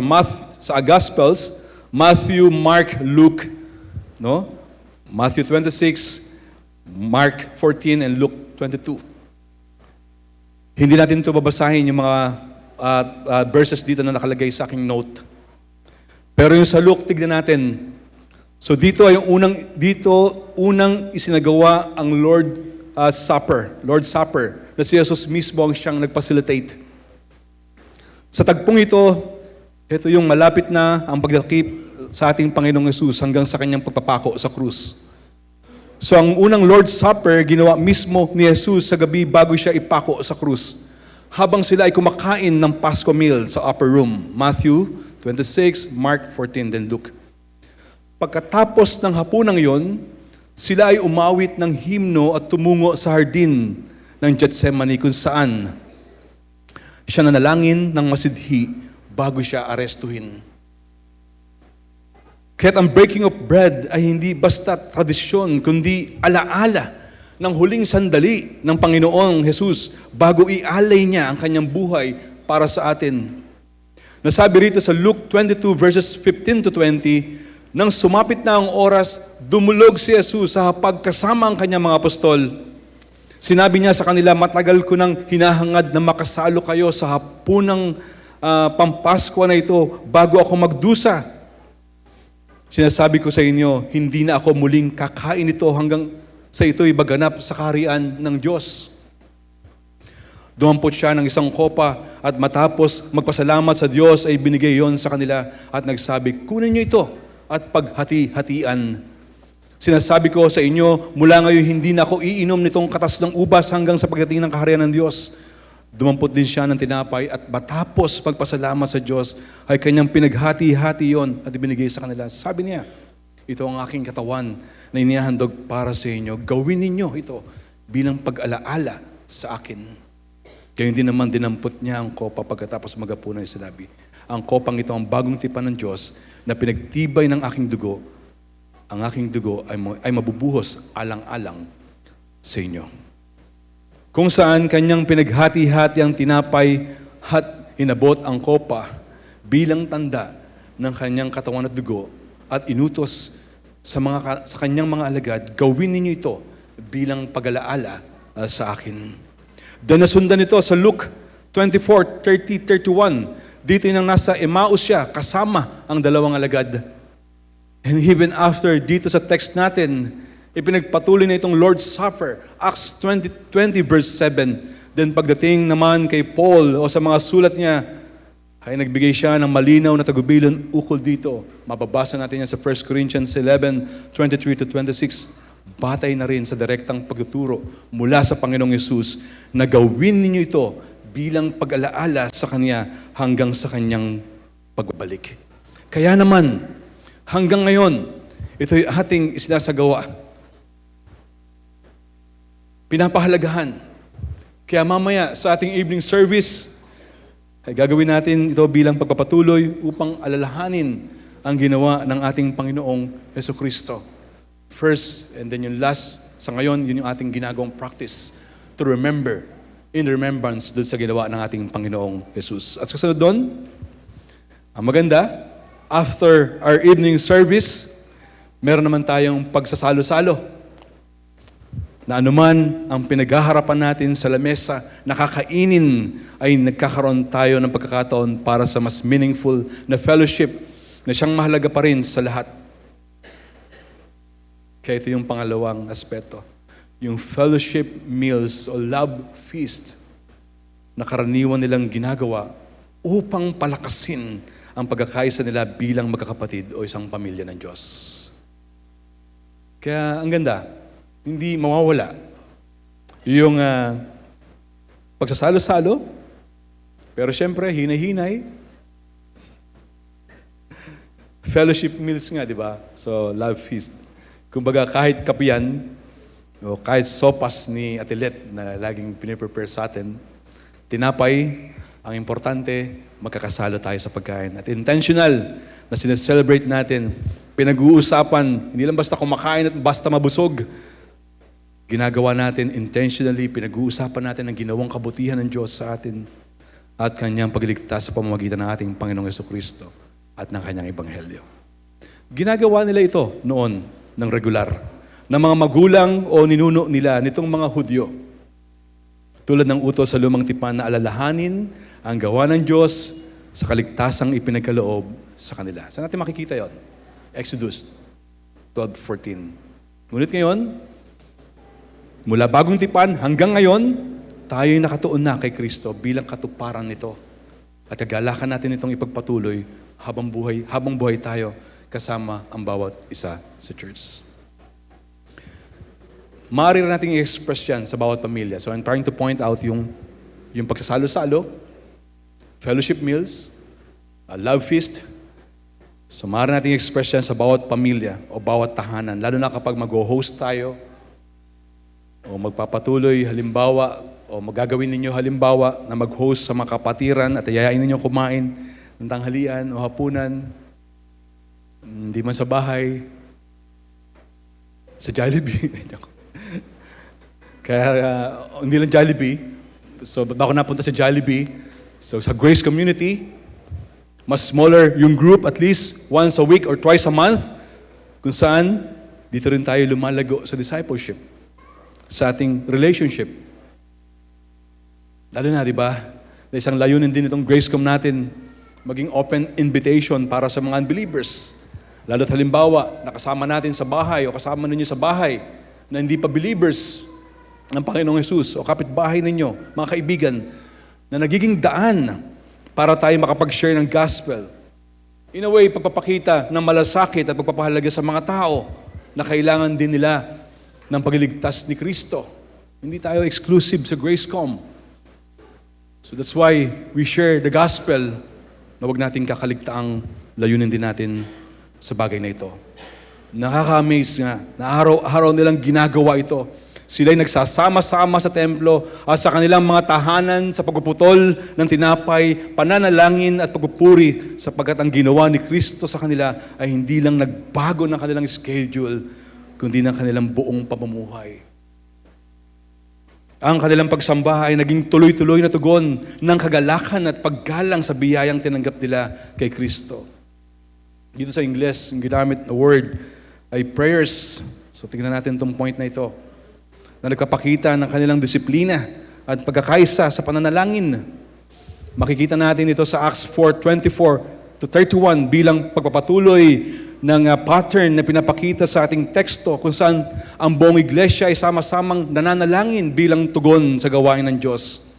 sa Gospels, Matthew, Mark, Luke, no? Matthew 26, Mark 14, and Luke 22. Hindi natin ito babasahin yung mga verses dito na nakalagay sa aking note. Pero yung sa Luke, tignan natin. So dito ay unang isinagawa ang Lord's Supper, na si Jesus mismo ang siyang nag-facilitate. Sa tagpong ito yung malapit na ang pagdakip sa ating Panginoong Yesus hanggang sa kanyang pagpapako sa krus. So ang unang Lord's Supper, ginawa mismo ni Jesus sa gabi bago siya ipako sa krus. Habang sila ay kumakain ng Paschal meal sa upper room. Matthew 26, Mark 14, then Luke. Pagkatapos ng hapunang yon, sila ay umawit ng himno at tumungo sa hardin ng Gethsemane kung saan siya nanalangin ng masidhi bago siya arestuhin. Kaya't ang breaking of bread ay hindi basta tradisyon, kundi alaala ng huling sandali ng Panginoong Jesus bago ialay niya ang kanyang buhay para sa atin. Nasabi rito sa Luke 22 verses 15 to 20, nang sumapit na ang oras, dumulog si Jesus sa hapag kasama ang kanyang mga apostol. Sinabi niya sa kanila, matagal ko nang hinahangad na makasalo kayo sa hapunang Pampaskwa na ito bago ako magdusa. Sinasabi ko sa inyo, hindi na ako muling kakain ito hanggang sa ito'y maganap sa kaharian ng Diyos. Dumampot siya ng isang kopa at matapos magpasalamat sa Diyos ay binigay yon sa kanila at nagsabi, kunin niyo ito at paghati-hatian. Sinasabi ko sa inyo, mula ngayon hindi na ako iinom nitong katas ng ubas hanggang sa pagdating ng kaharian ng Diyos. Dumampot din siya ng tinapay at matapos magpasalamat sa Diyos ay kanyang pinaghati-hati yon at ibinigay sa kanila. Sabi niya, ito ang aking katawan na inihahandog para sa inyo. Gawin ninyo ito bilang pag-alaala sa akin. Kaya hindi naman dinampot niya ang kopa pagkatapos magapunay sa labi. Ang kopang ito ang bagong tipan ng Diyos na pinagtibay ng aking dugo. Ang aking dugo ay mabubuhos alang-alang sa inyo. Kung saan kanyang pinaghati-hati ang tinapay at inabot ang kopa bilang tanda ng kanyang katawan at dugo at inutos sa kanyang mga alagad, gawin ninyo ito bilang pag-alaala sa akin. Then nasundan ito sa Luke 24, 30, 31. Dito nang nasa Emmaus siya, kasama ang dalawang alagad. And even after, dito sa text natin, ipinagpatuloy na itong Lord's Supper, Acts 20 verse 7. Then pagdating naman kay Paul o sa mga sulat niya, ay nagbigay siya ng malinaw na tagubilin ukol dito. Mababasa natin yan sa 1 Corinthians 11, 23 to 26. batay na rin sa direktang pagtuturo mula sa Panginoong Yesus na gawin ninyo ito bilang pag-alaala sa Kanya hanggang sa Kanyang pagbabalik. Kaya naman, hanggang ngayon, ito ay ating isinasagawa. Pinapahalagahan. Kaya mamaya sa ating evening service, ay gagawin natin ito bilang pagpapatuloy upang alalahanin ang ginawa ng ating Panginoong Jesucristo. First, and then yung last, sa ngayon, yun yung ating ginagawang practice to remember, in remembrance doon sa ginawa ng ating Panginoong Jesus. At kasunod doon, ang maganda, after our evening service, meron naman tayong pagsasalo-salo na anuman ang pinaghaharapan natin sa lamesa, nakakainin ay nagkakaroon tayo ng pagkakataon para sa mas meaningful na fellowship na siyang mahalaga pa rin sa lahat. Kaya ito yung pangalawang aspeto. Yung fellowship meals o love feast na karaniwan nilang ginagawa upang palakasin ang pagkakaisa nila bilang magkakapatid o isang pamilya ng Diyos. Kaya ang ganda, hindi mawawala yung pagsasalo-salo, pero syempre, hinay-hinay. Fellowship meals nga, di ba? So, love feast. Kumbaga, kahit kapiyan, o kahit sopas ni Atilet na laging piniprepare sa atin, tinapay, ang importante, magkakasalo tayo sa pagkain. At intentional na sineselebrate natin, pinag-uusapan, hindi lang basta kumakain at basta mabusog. Ginagawa natin intentionally, pinag-uusapan natin ang ginawang kabutihan ng Diyos sa atin at Kanyang pagliligtas sa pamamagitan ng ating Panginoong Jesucristo at ng Kanyang Ebanghelyo. Ginagawa nila ito noon ng regular, ng mga magulang o ninuno nila nitong mga Hudyo. Tulad ng utos sa Lumang Tipan na alalahanin ang gawa ng Diyos sa kaligtasang ipinagkaloob sa kanila. Saan natin makikita yon? Exodus 12:14. Ngunit ngayon, mula bagong tipan hanggang ngayon, tayo'y nakatuon na kay Kristo bilang katuparan nito. At kagalakan natin itong ipagpatuloy habang buhay tayo kasama ang bawat isa sa church. Maaari rin natin i-express yan sa bawat pamilya. So I'm trying to point out yung pagsasalo-salo, fellowship meals, love feast. So maaari natin i-express yan sa bawat pamilya o bawat tahanan. Lalo na kapag mag-host tayo o magpapatuloy halimbawa o magagawin ninyo halimbawa na mag-host sa mga kapatiran at ayayain ninyo kumain ng tanghalian o hapunan. Hindi man sa bahay, sa Jollibee. Kaya hindi lang Jollibee. So ba't ako napunta sa Jollibee? So sa Grace Community, mas smaller yung group, at least once a week or twice a month, kung saan dito rin tayo lumalago sa discipleship, sa ating relationship. Lalo na, di ba? Na isang layunin din itong GraceCom natin, maging open invitation para sa mga unbelievers. Lalo't halimbawa, nakasama natin sa bahay o kasama ninyo sa bahay na hindi pa believers ng Panginoong Hesus o kapitbahay ninyo, mga kaibigan, na nagiging daan para tayo makapag-share ng gospel. In a way, pagpapakita ng malasakit at pagpapahalaga sa mga tao na kailangan din nila ng pagliligtas ni Kristo. Hindi tayo exclusive sa GraceCom. So that's why we share the gospel na huwag nating kakaligtaang layunin din natin sa bagay na ito. Nakaka-amaze nga na araw-araw nilang ginagawa ito. Sila'y nagsasama-sama sa templo at sa kanilang mga tahanan sa pagpuputol ng tinapay, pananalangin at pagpupuri sapagkat ang ginawa ni Kristo sa kanila ay hindi lang nagbago ng kanilang schedule, kundi ng kanilang buong pamumuhay. Ang kanilang pagsamba ay naging tuloy-tuloy na tugon ng kagalakan at paggalang sa biyayang tinanggap nila kay Kristo. Dito sa Ingles, yung ginamit na word ay prayers. So tingnan natin itong point na ito, na nagpapakita ng kanilang disiplina at pagkakaisa sa pananalangin. Makikita natin ito sa Acts 4:24-31 bilang pagpapatuloy ng pattern na pinapakita sa ating teksto kung saan ang buong iglesia ay sama-samang nananalangin bilang tugon sa gawain ng Diyos.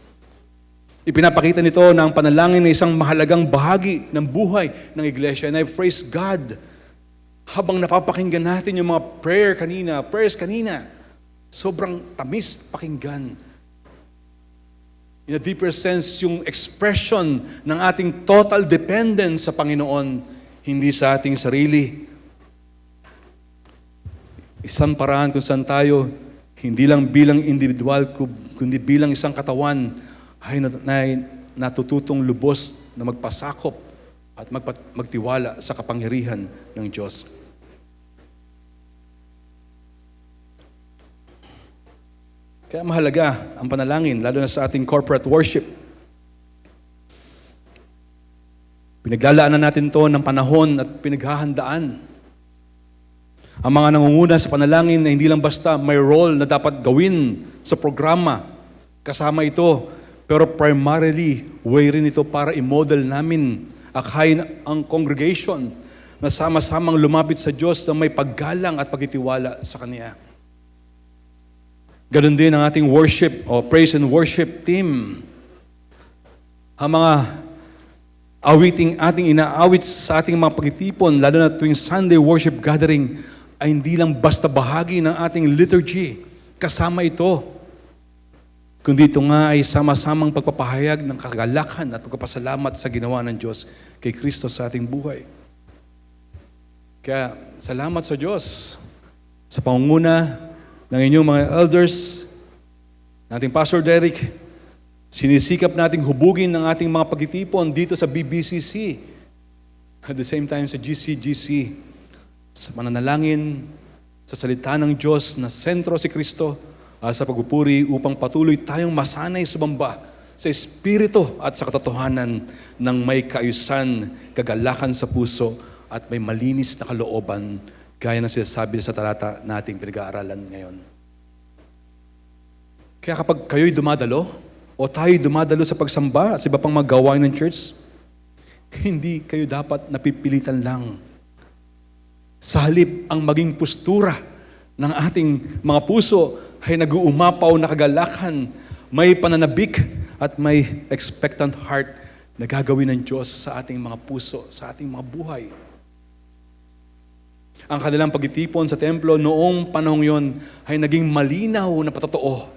Ipinapakita nito na ang panalangin ay isang mahalagang bahagi ng buhay ng iglesia. And I praise God Habang napapakinggan natin yung mga prayers kanina, sobrang tamis pakinggan. In a deeper sense, yung expression ng ating total dependence sa Panginoon, hindi sa ating sarili. Isang paraan kung saan tayo, hindi lang bilang individual, kundi bilang isang katawan, ay natututong lubos na magpasakop at magtiwala sa kapangyarihan ng Diyos. Kaya mahalaga ang panalangin, lalo na sa ating corporate worship. Pinaglalaanan natin to ng panahon at pinaghahandaan. Ang mga nangunguna sa panalangin na hindi lang basta may role na dapat gawin sa programa, kasama ito, pero primarily, way rin ito para i-model namin akhayin ang congregation na sama-samang lumapit sa Diyos na may paggalang at pagtitiwala sa Kanya. Ganon din ang ating worship o praise and worship team. Ang mga awiting ating inaawit sa ating mga pagtitipon, lalo na tuwing Sunday worship gathering, ay hindi lang basta bahagi ng ating liturgy. Kasama ito. Kundi ito nga ay sama-samang pagpapahayag ng kagalakan at pagpapasalamat sa ginawa ng Diyos kay Kristo sa ating buhay. Kaya salamat sa Diyos sa pangunguna ng inyong mga elders, nating Pastor Derek. Sinisikap nating hubugin ng ating mga pagtitipon dito sa BBCC. At the same time sa GCGC, sa mananalangin, sa salita ng Diyos na sentro si Kristo, sa pagpupuri upang patuloy tayong masanay sumamba sa Espiritu at sa katotohanan ng may kaayusan, kagalakan sa puso at may malinis na kalooban gaya ng sinasabi sa talata nating pinag-aaralan ngayon. Kaya kapag kayo'y dumadalo o tayo'y dumadalo sa pagsamba at sa iba pang mga gawain ng church, hindi kayo dapat napipilitan lang. Sa halip ang maging postura ng ating mga puso ay nag-uumapaw na kagalakan, may pananabik at may expectant heart na gagawin ng Diyos sa ating mga puso, sa ating mga buhay. Ang kanilang pagtitipon sa templo noong panahong yon ay naging malinaw na patotoo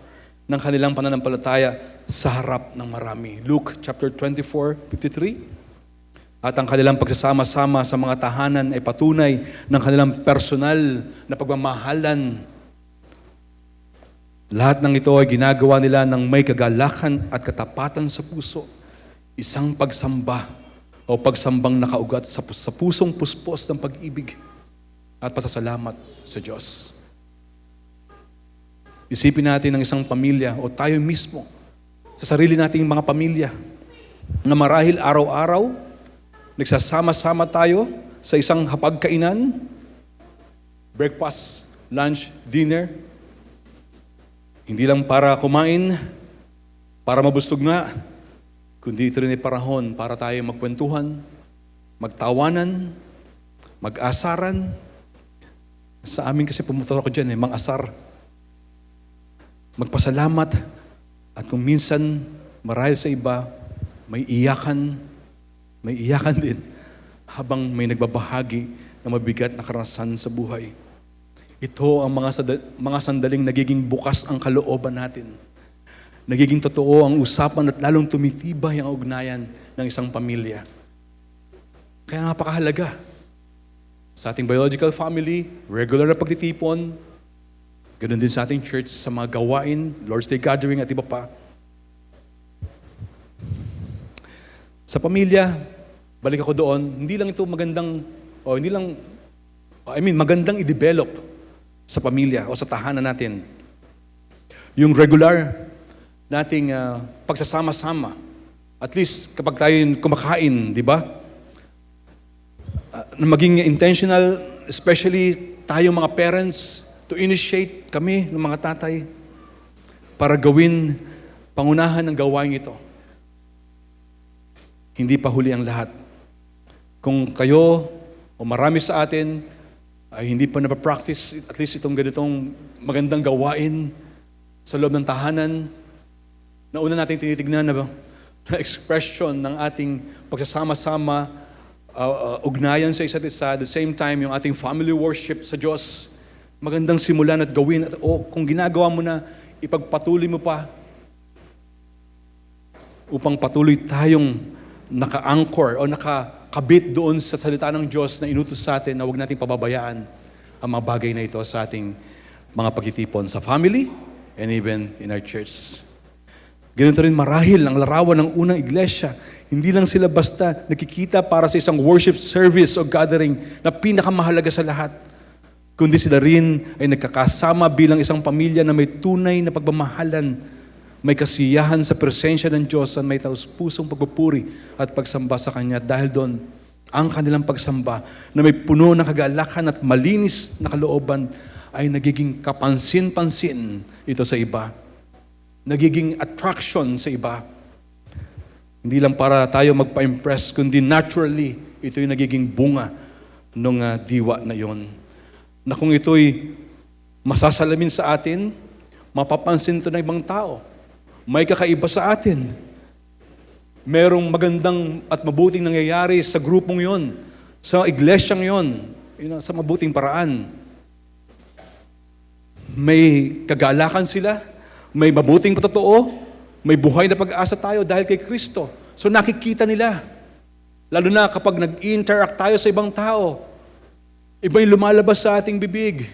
ng kanilang pananampalataya sa harap ng marami. Luke chapter 24:53. At ang kanilang pagsasama-sama sa mga tahanan ay patunay ng kanilang personal na pagmamahalan. Lahat ng ito ay ginagawa nila ng may kagalakan at katapatan sa puso. Isang pagsamba o pagsambang nakaugat sa pusong puspos ng pag-ibig at pasasalamat sa Diyos. Isipin natin ng isang pamilya o tayo mismo sa sarili nating mga pamilya na marahil araw-araw nagsasama-sama tayo sa isang hapagkainan, breakfast, lunch, dinner. Hindi lang para kumain, para mabustog nga, kundi ito rin ay parahon para tayo magkwentuhan, magtawanan, mag-asaran. Sa amin kasi pumutok ako dyan mang-asar. Magpasalamat, at kung minsan marahil sa iba, may iyakan din habang may nagbabahagi ng mabigat na karanasan sa buhay. Ito ang mga sandaling nagiging bukas ang kalooban natin. Nagiging totoo ang usapan at lalong tumitibay ang ugnayan ng isang pamilya. Kaya napakahalaga sa ating biological family, regular na pagtitipon, ganoon din sa ating church, sa mga gawain, Lord's Day gathering at iba pa. Sa pamilya, balik ako doon, hindi lang ito magandang i-develop sa pamilya o sa tahanan natin. Yung regular nating pagsasama-sama, at least kapag tayo kumakain, di ba? Na maging intentional, especially tayo mga parents, to initiate kami ng mga tatay para gawin pangunahan ng gawain ito. Hindi pa huli ang lahat. Kung kayo o marami sa atin ay hindi pa napapractice at least itong ganitong magandang gawain sa loob ng tahanan, na una natin tinitignan na expression ng ating pagsasama-sama ugnayan sa isa't isa. At the same time, yung ating family worship sa Diyos, magandang simulan at gawin. At kung ginagawa mo na, ipagpatuloy mo pa upang patuloy tayong naka-anchor o nakakabit doon sa salita ng Diyos na inutos sa atin na huwag nating pababayaan ang mga bagay na ito sa ating mga pagtitipon sa family and even in our church. Ganito rin marahil ang larawan ng unang iglesia. Hindi lang sila basta nakikita para sa isang worship service o gathering na pinakamahalaga sa lahat, kundi sila rin ay nagkakasama bilang isang pamilya na may tunay na pagmamahalan, may kasiyahan sa presensya ng Diyos at may taus-pusong pagpupuri at pagsamba sa Kanya. Dahil doon, ang kanilang pagsamba na may puno ng kagalakan at malinis na kalooban ay nagiging kapansin-pansin ito sa iba. Nagiging attraction sa iba. Hindi lang para tayo magpa-impress, kundi naturally, ito yung nagiging bunga ng diwa na yon. Na kung ito'y masasalamin sa atin, mapapansin ito ng ibang tao. May kakaiba sa atin. Merong magandang at mabuting nangyayari sa grupong yon, sa iglesyang yon, sa mabuting paraan. May kagalakan sila, may mabuting patotoo, may buhay na pag-asa tayo dahil kay Kristo. So nakikita nila. Lalo na kapag nag-interact tayo sa ibang tao, iba yung lumalabas sa ating bibig.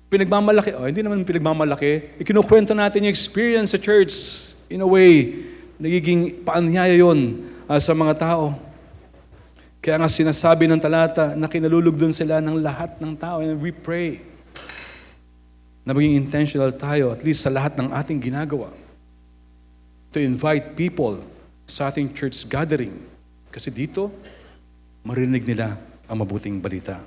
Pinagmamalaki, hindi naman pinagmamalaki. Ikinukwento natin yung experience sa church. In a way, nagiging paanyaya yun sa mga tao. Kaya nga sinasabi ng talata na kinalulug doon sila ng lahat ng tao. And we pray na maging intentional tayo, at least sa lahat ng ating ginagawa, to invite people sa ating church gathering. Kasi dito, marinig nila ang mabuting balita.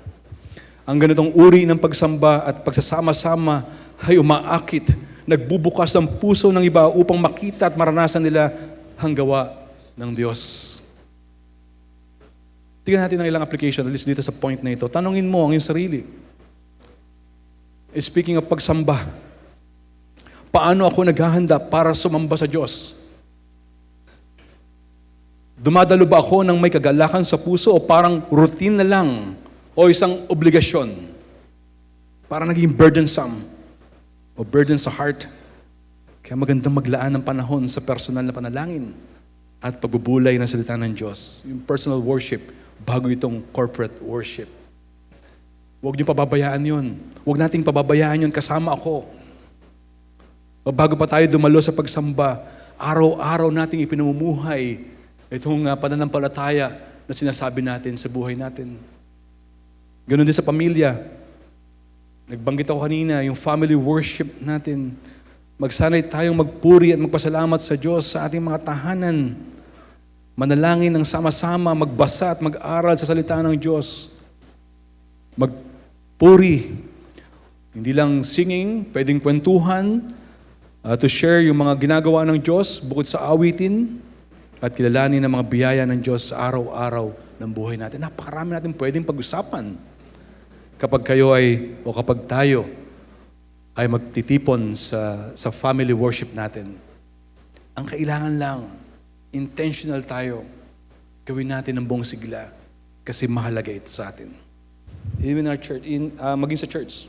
Ang ganitong uri ng pagsamba at pagsasama-sama ay umaakit, nagbubukas ang puso ng iba upang makita at maranasan nila ang gawa ng Diyos. Tingnan natin ang ilang application, at least dito sa point na ito. Tanungin mo ang iyong sarili. Speaking of pagsamba, paano ako naghahanda para sumamba sa Diyos? Dumadalo ba ako ng may kagalakan sa puso o parang routine na lang o isang obligasyon? Parang naging burdensome o burden sa heart. Kaya magandang maglaan ng panahon sa personal na panalangin at pagbubulay ng salita ng Diyos. Yung personal worship bago itong corporate worship. Huwag niyo pababayaan yun. Huwag nating pababayaan yun kasama ako. O bago pa tayo dumalo sa pagsamba, araw-araw nating ipinamumuhay itong pananampalataya na sinasabi natin sa buhay natin. Ganon din sa pamilya. Nagbanggit ako kanina, yung family worship natin. Magsanay tayong magpuri at magpasalamat sa Diyos sa ating mga tahanan. Manalangin ng sama-sama, magbasa at mag-aral sa salita ng Diyos. Magpuri. Hindi lang singing, pwedeng kwentuhan, to share yung mga ginagawa ng Diyos bukod sa awitin at kilalanin ang mga biyaya ng Diyos sa araw-araw ng buhay natin. Napakarami natin pwedeng pag-usapan kapag kayo o kapag tayo ay magtitipon sa family worship natin. Ang kailangan lang, intentional tayo. Gawin natin ng buong sigla kasi mahalaga ito sa atin. Even in our church, maging sa church.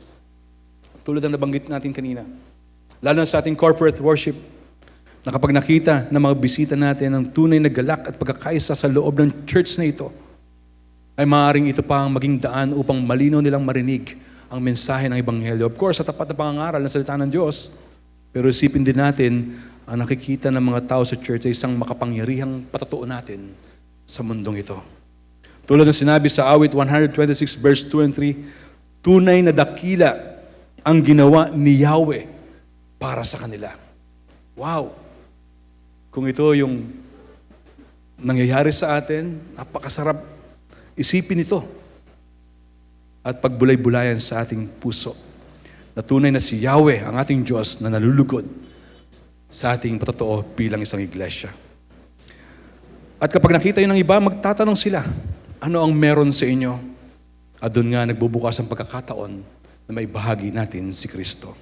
Tulad ng nabanggit natin kanina. Lalo na sa ating corporate worship, na kapag nakita ng mga bisita natin ang tunay na galak at pagkakaisa sa loob ng church na ito, ay maaaring ito pa ang maging daan upang malinaw nilang marinig ang mensahe ng Ebanghelyo. Of course, sa tapat na pangangaral ng salita ng Diyos, pero isipin din natin ang nakikita ng mga tao sa church ay isang makapangyarihang patotoo natin sa mundong ito. Tulad ng sinabi sa awit 126 verse 2 and 3, tunay na dakila ang ginawa ni Yahweh para sa kanila. Wow! Kung ito yung nangyayari sa atin, napakasarap isipin ito at pagbulay-bulayan sa ating puso. Na tunay na si Yahweh, ang ating Diyos, na nalulugod sa ating patotoo bilang isang iglesia. At kapag nakita yun ng iba, magtatanong sila, ano ang meron sa inyo? At doon nga nagbubukas ang pagkakataon na may bahagi natin si Kristo.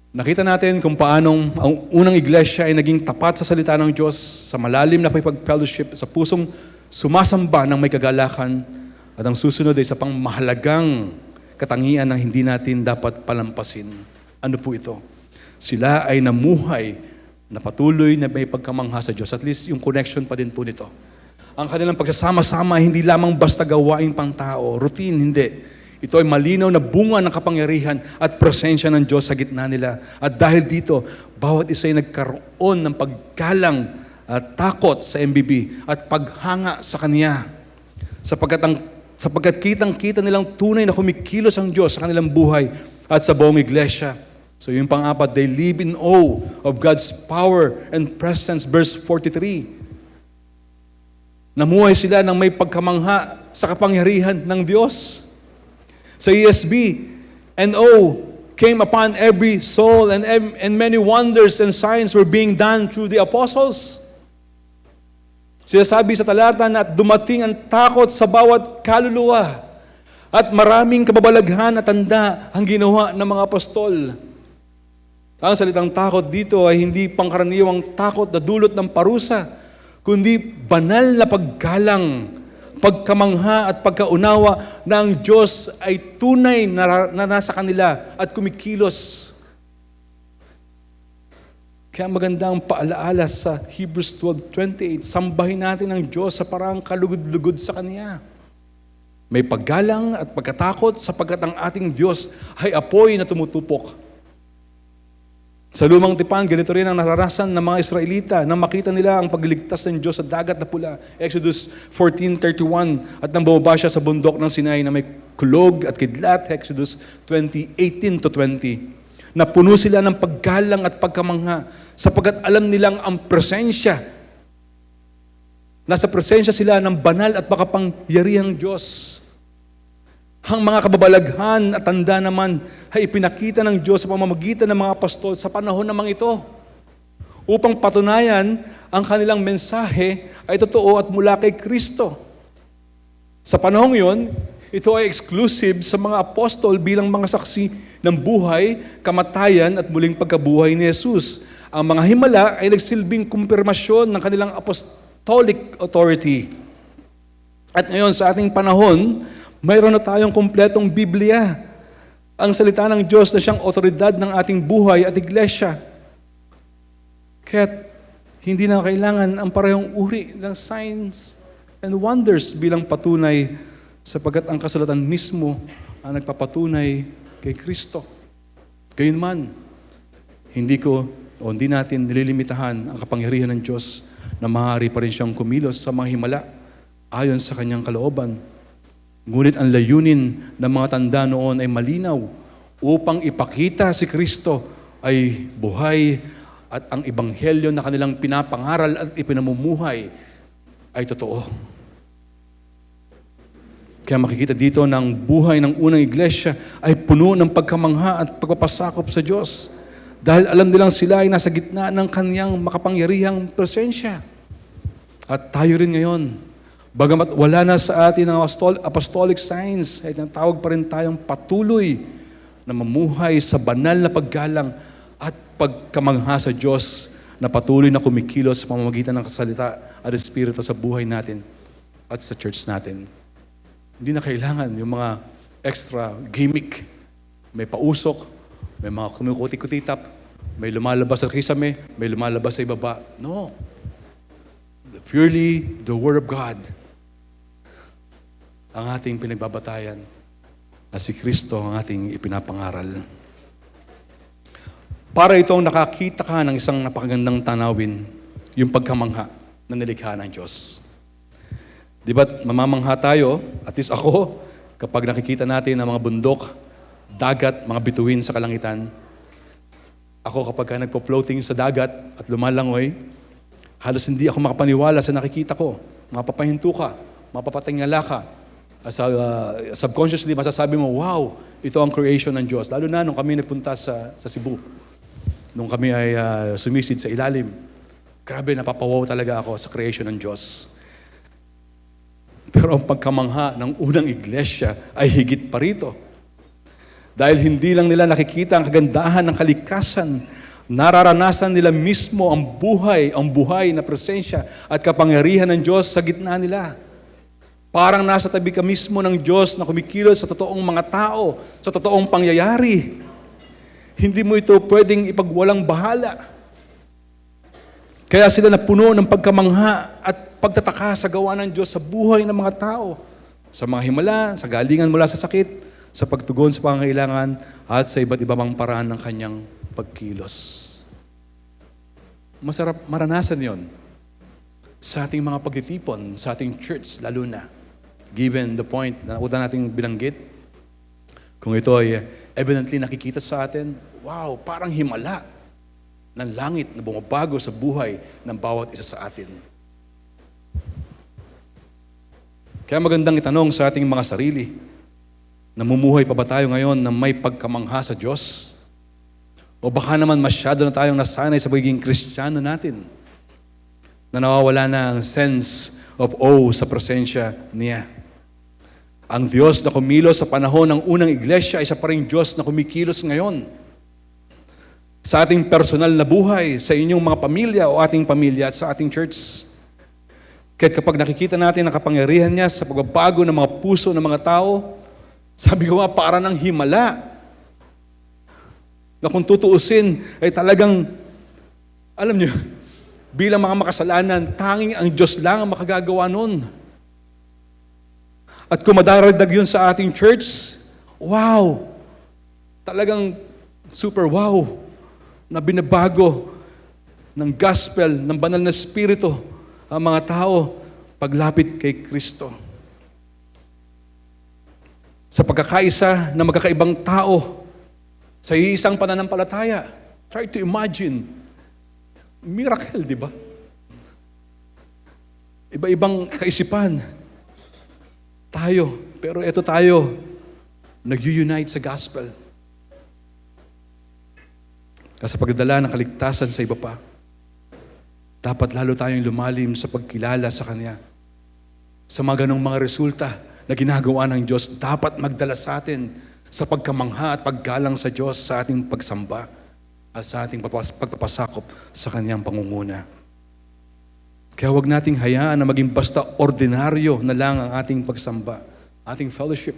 Nakita natin kung paanong ang unang iglesia ay naging tapat sa salita ng Diyos, sa malalim na pag-fellowship, sa pusong sumasamba ng may kagalakan, at ang susunod ay sa pang mahalagang katangian na hindi natin dapat palampasin. Ano po ito? Sila ay namuhay na patuloy na may pagkamangha sa Diyos. At least yung connection pa din po nito. Ang kanilang pagsasama-sama, hindi lamang basta gawaing pangtao, routine, hindi. Ito ay malinaw na bunga ng kapangyarihan at presensya ng Diyos sa gitna nila. At dahil dito, bawat isa ay nagkaroon ng paggalang at takot sa MBB at paghanga sa Kanya. Sapagkat kitang-kita nilang tunay na kumikilos ang Diyos sa kanilang buhay at sa buong iglesia. So yung pang-apat, they live in awe of God's power and presence. Verse 43. Namuhay sila ng may pagkamangha sa kapangyarihan ng Diyos. Sa ESV, and came upon every soul, and many wonders and signs were being done through the apostles. Sinasabi sa talata na dumating ang takot sa bawat kaluluwa at maraming kababalaghan at tanda ang ginawa ng mga apostol. Ang salitang takot dito ay hindi pangkaraniwang takot na dulot ng parusa, kundi banal na paggalang, pagkamangha at pagkaunawa na ang Diyos ay tunay na nasa kanila at kumikilos. Kaya maganda ang paalaala sa Hebrews 12:28, sambahin natin ang Diyos sa parang kalugod-lugod sa Kanya. May paggalang at pagkatakot sapagkat ang ating Diyos ay apoy na tumutupok. Sa lumang tipan, ganito rin ang nararasan ng mga Israelita nang makita nila ang pagliligtas ng Diyos sa dagat na pula. Exodus 14:31, at nang bumaba siya sa bundok ng Sinai na may kulog at kidlat. Exodus 20:18-20. Napuno sila ng paggalang at pagkamangha sapagkat alam nilang ang presensya. Nasa presensya sila ng banal at makapangyarihang Diyos. Ang mga kababalaghan at tanda naman ay ipinakita ng Diyos sa pamamagitan ng mga apostol sa panahon namang ito upang patunayan ang kanilang mensahe ay totoo at mula kay Kristo. Sa panahong yon, ito ay exclusive sa mga apostol bilang mga saksi ng buhay, kamatayan at muling pagkabuhay ni Jesus. Ang mga himala ay nagsilbing kumpirmasyon ng kanilang apostolic authority. At ngayon sa ating panahon, mayroon na tayong kumpletong Biblia, ang salita ng Diyos na siyang otoridad ng ating buhay at iglesia. Kaya hindi na kailangan ang parehong uri ng signs and wonders bilang patunay sapagkat ang kasulatan mismo ang nagpapatunay kay Kristo. Gayunman, hindi natin nililimitahan ang kapangyarihan ng Diyos na maaari pa rin siyang kumilos sa mga himala ayon sa kanyang kalooban. Ngunit ang layunin ng mga tanda noon ay malinaw upang ipakita si Kristo ay buhay at ang ebanghelyo na kanilang pinapangaral at ipinamumuhay ay totoo. Kaya makikita dito ng buhay ng unang iglesia ay puno ng pagkamangha at pagpapasakop sa Diyos dahil alam nilang sila ay nasa gitna ng kanyang makapangyarihang presensya. At tayo rin ngayon, bagamat wala na sa atin ang apostolic signs, ay natawag pa rin tayong patuloy na mamuhay sa banal na paggalang at pagkamangha sa Diyos na patuloy na kumikilos sa pamamagitan ng kasalita at Espiritu sa buhay natin at sa church natin. Hindi na kailangan yung mga extra gimmick. May pausok, may mga kumukuti-kutitap, may lumalabas sa kisame, may lumalabas sa ibaba. No. Purely the Word of God ang ating pinagbabatayan na si Kristo ang ating ipinapangaral. Para itong nakakita ka ng isang napakagandang tanawin, yung pagkamangha na nilikha ng Diyos. Di ba mamamangha tayo, at least ako, kapag nakikita natin ang mga bundok, dagat, mga bituin sa kalangitan. Ako kapag nagpo-floating sa dagat at lumalangoy, halos hindi ako makapaniwala sa nakikita ko. Mapapahinto ka, mapapatingala ka. Subconsciously, masasabi mo, wow, ito ang creation ng Diyos. Lalo na nung kami nagpunta sa Cebu. Nung kami ay sumisid sa ilalim. Grabe, napapawaw talaga ako sa creation ng Diyos. Pero ang pagkamangha ng unang iglesia ay higit pa rito. Dahil hindi lang nila nakikita ang kagandahan ng kalikasan, nararanasan nila mismo ang buhay na presensya at kapangyarihan ng Diyos sa gitna nila. Parang nasa tabi ka mismo ng Diyos na kumikilos sa totoong mga tao, sa totoong pangyayari. Hindi mo ito pwedeng ipagwalang bahala. Kaya sila napuno ng pagkamangha at pagtataka sa gawa ng Diyos sa buhay ng mga tao, sa mga himala, sa galingan mula sa sakit, sa pagtugon sa pangangailangan, at sa iba't ibang paraan ng kanyang pagkilos. Masarap maranasan yon sa ating mga pagtitipon, sa ating church lalo na. Given the point na una nating binanggit, kung ito ay evidently nakikita sa atin, wow, parang himala ng langit na bumabago sa buhay ng bawat isa sa atin. Kaya magandang itanong sa ating mga sarili, namumuhay pa ba tayo ngayon na may pagkamangha sa Diyos? O baka naman masyado na tayong nasanay sa pagiging Kristiyano natin, na nawawala na ang sense of awe sa presensya niya. Ang Diyos na kumilos sa panahon ng unang iglesia ay siya pa rin Diyos na kumikilos ngayon. Sa ating personal na buhay, sa inyong mga pamilya o ating pamilya at sa ating church. Kahit kapag nakikita natin ang kapangyarihan niya sa pagbabago ng mga puso ng mga tao, sabi ko nga, para ng himala. Na kung tutuusin, ay talagang, alam niyo, bilang mga makasalanan, tanging ang Diyos lang ang makagagawa nun. At kung madaragdag yun sa ating church, wow! Talagang super wow! Na binabago ng gospel, ng banal na spirito, ang mga tao paglapit kay Kristo. Sa pagkakaisa ng magkakaibang tao, sa iisang pananampalataya, try to imagine, miracle, di ba? Iba-ibang kaisipan. Tayo, pero ito tayo, nag-unite sa gospel. Kasi pagdala ng kaligtasan sa iba pa, dapat lalo tayong lumalim sa pagkilala sa Kanya. Sa mga ganong mga resulta na ginagawa ng Diyos, dapat magdala sa atin sa pagkamangha at paggalang sa Diyos sa ating pagsamba at sa ating pagpapasakop sa Kanyang pangunguna. Kaya huwag nating hayaan na maging basta ordinaryo na lang ang ating pagsamba, ating fellowship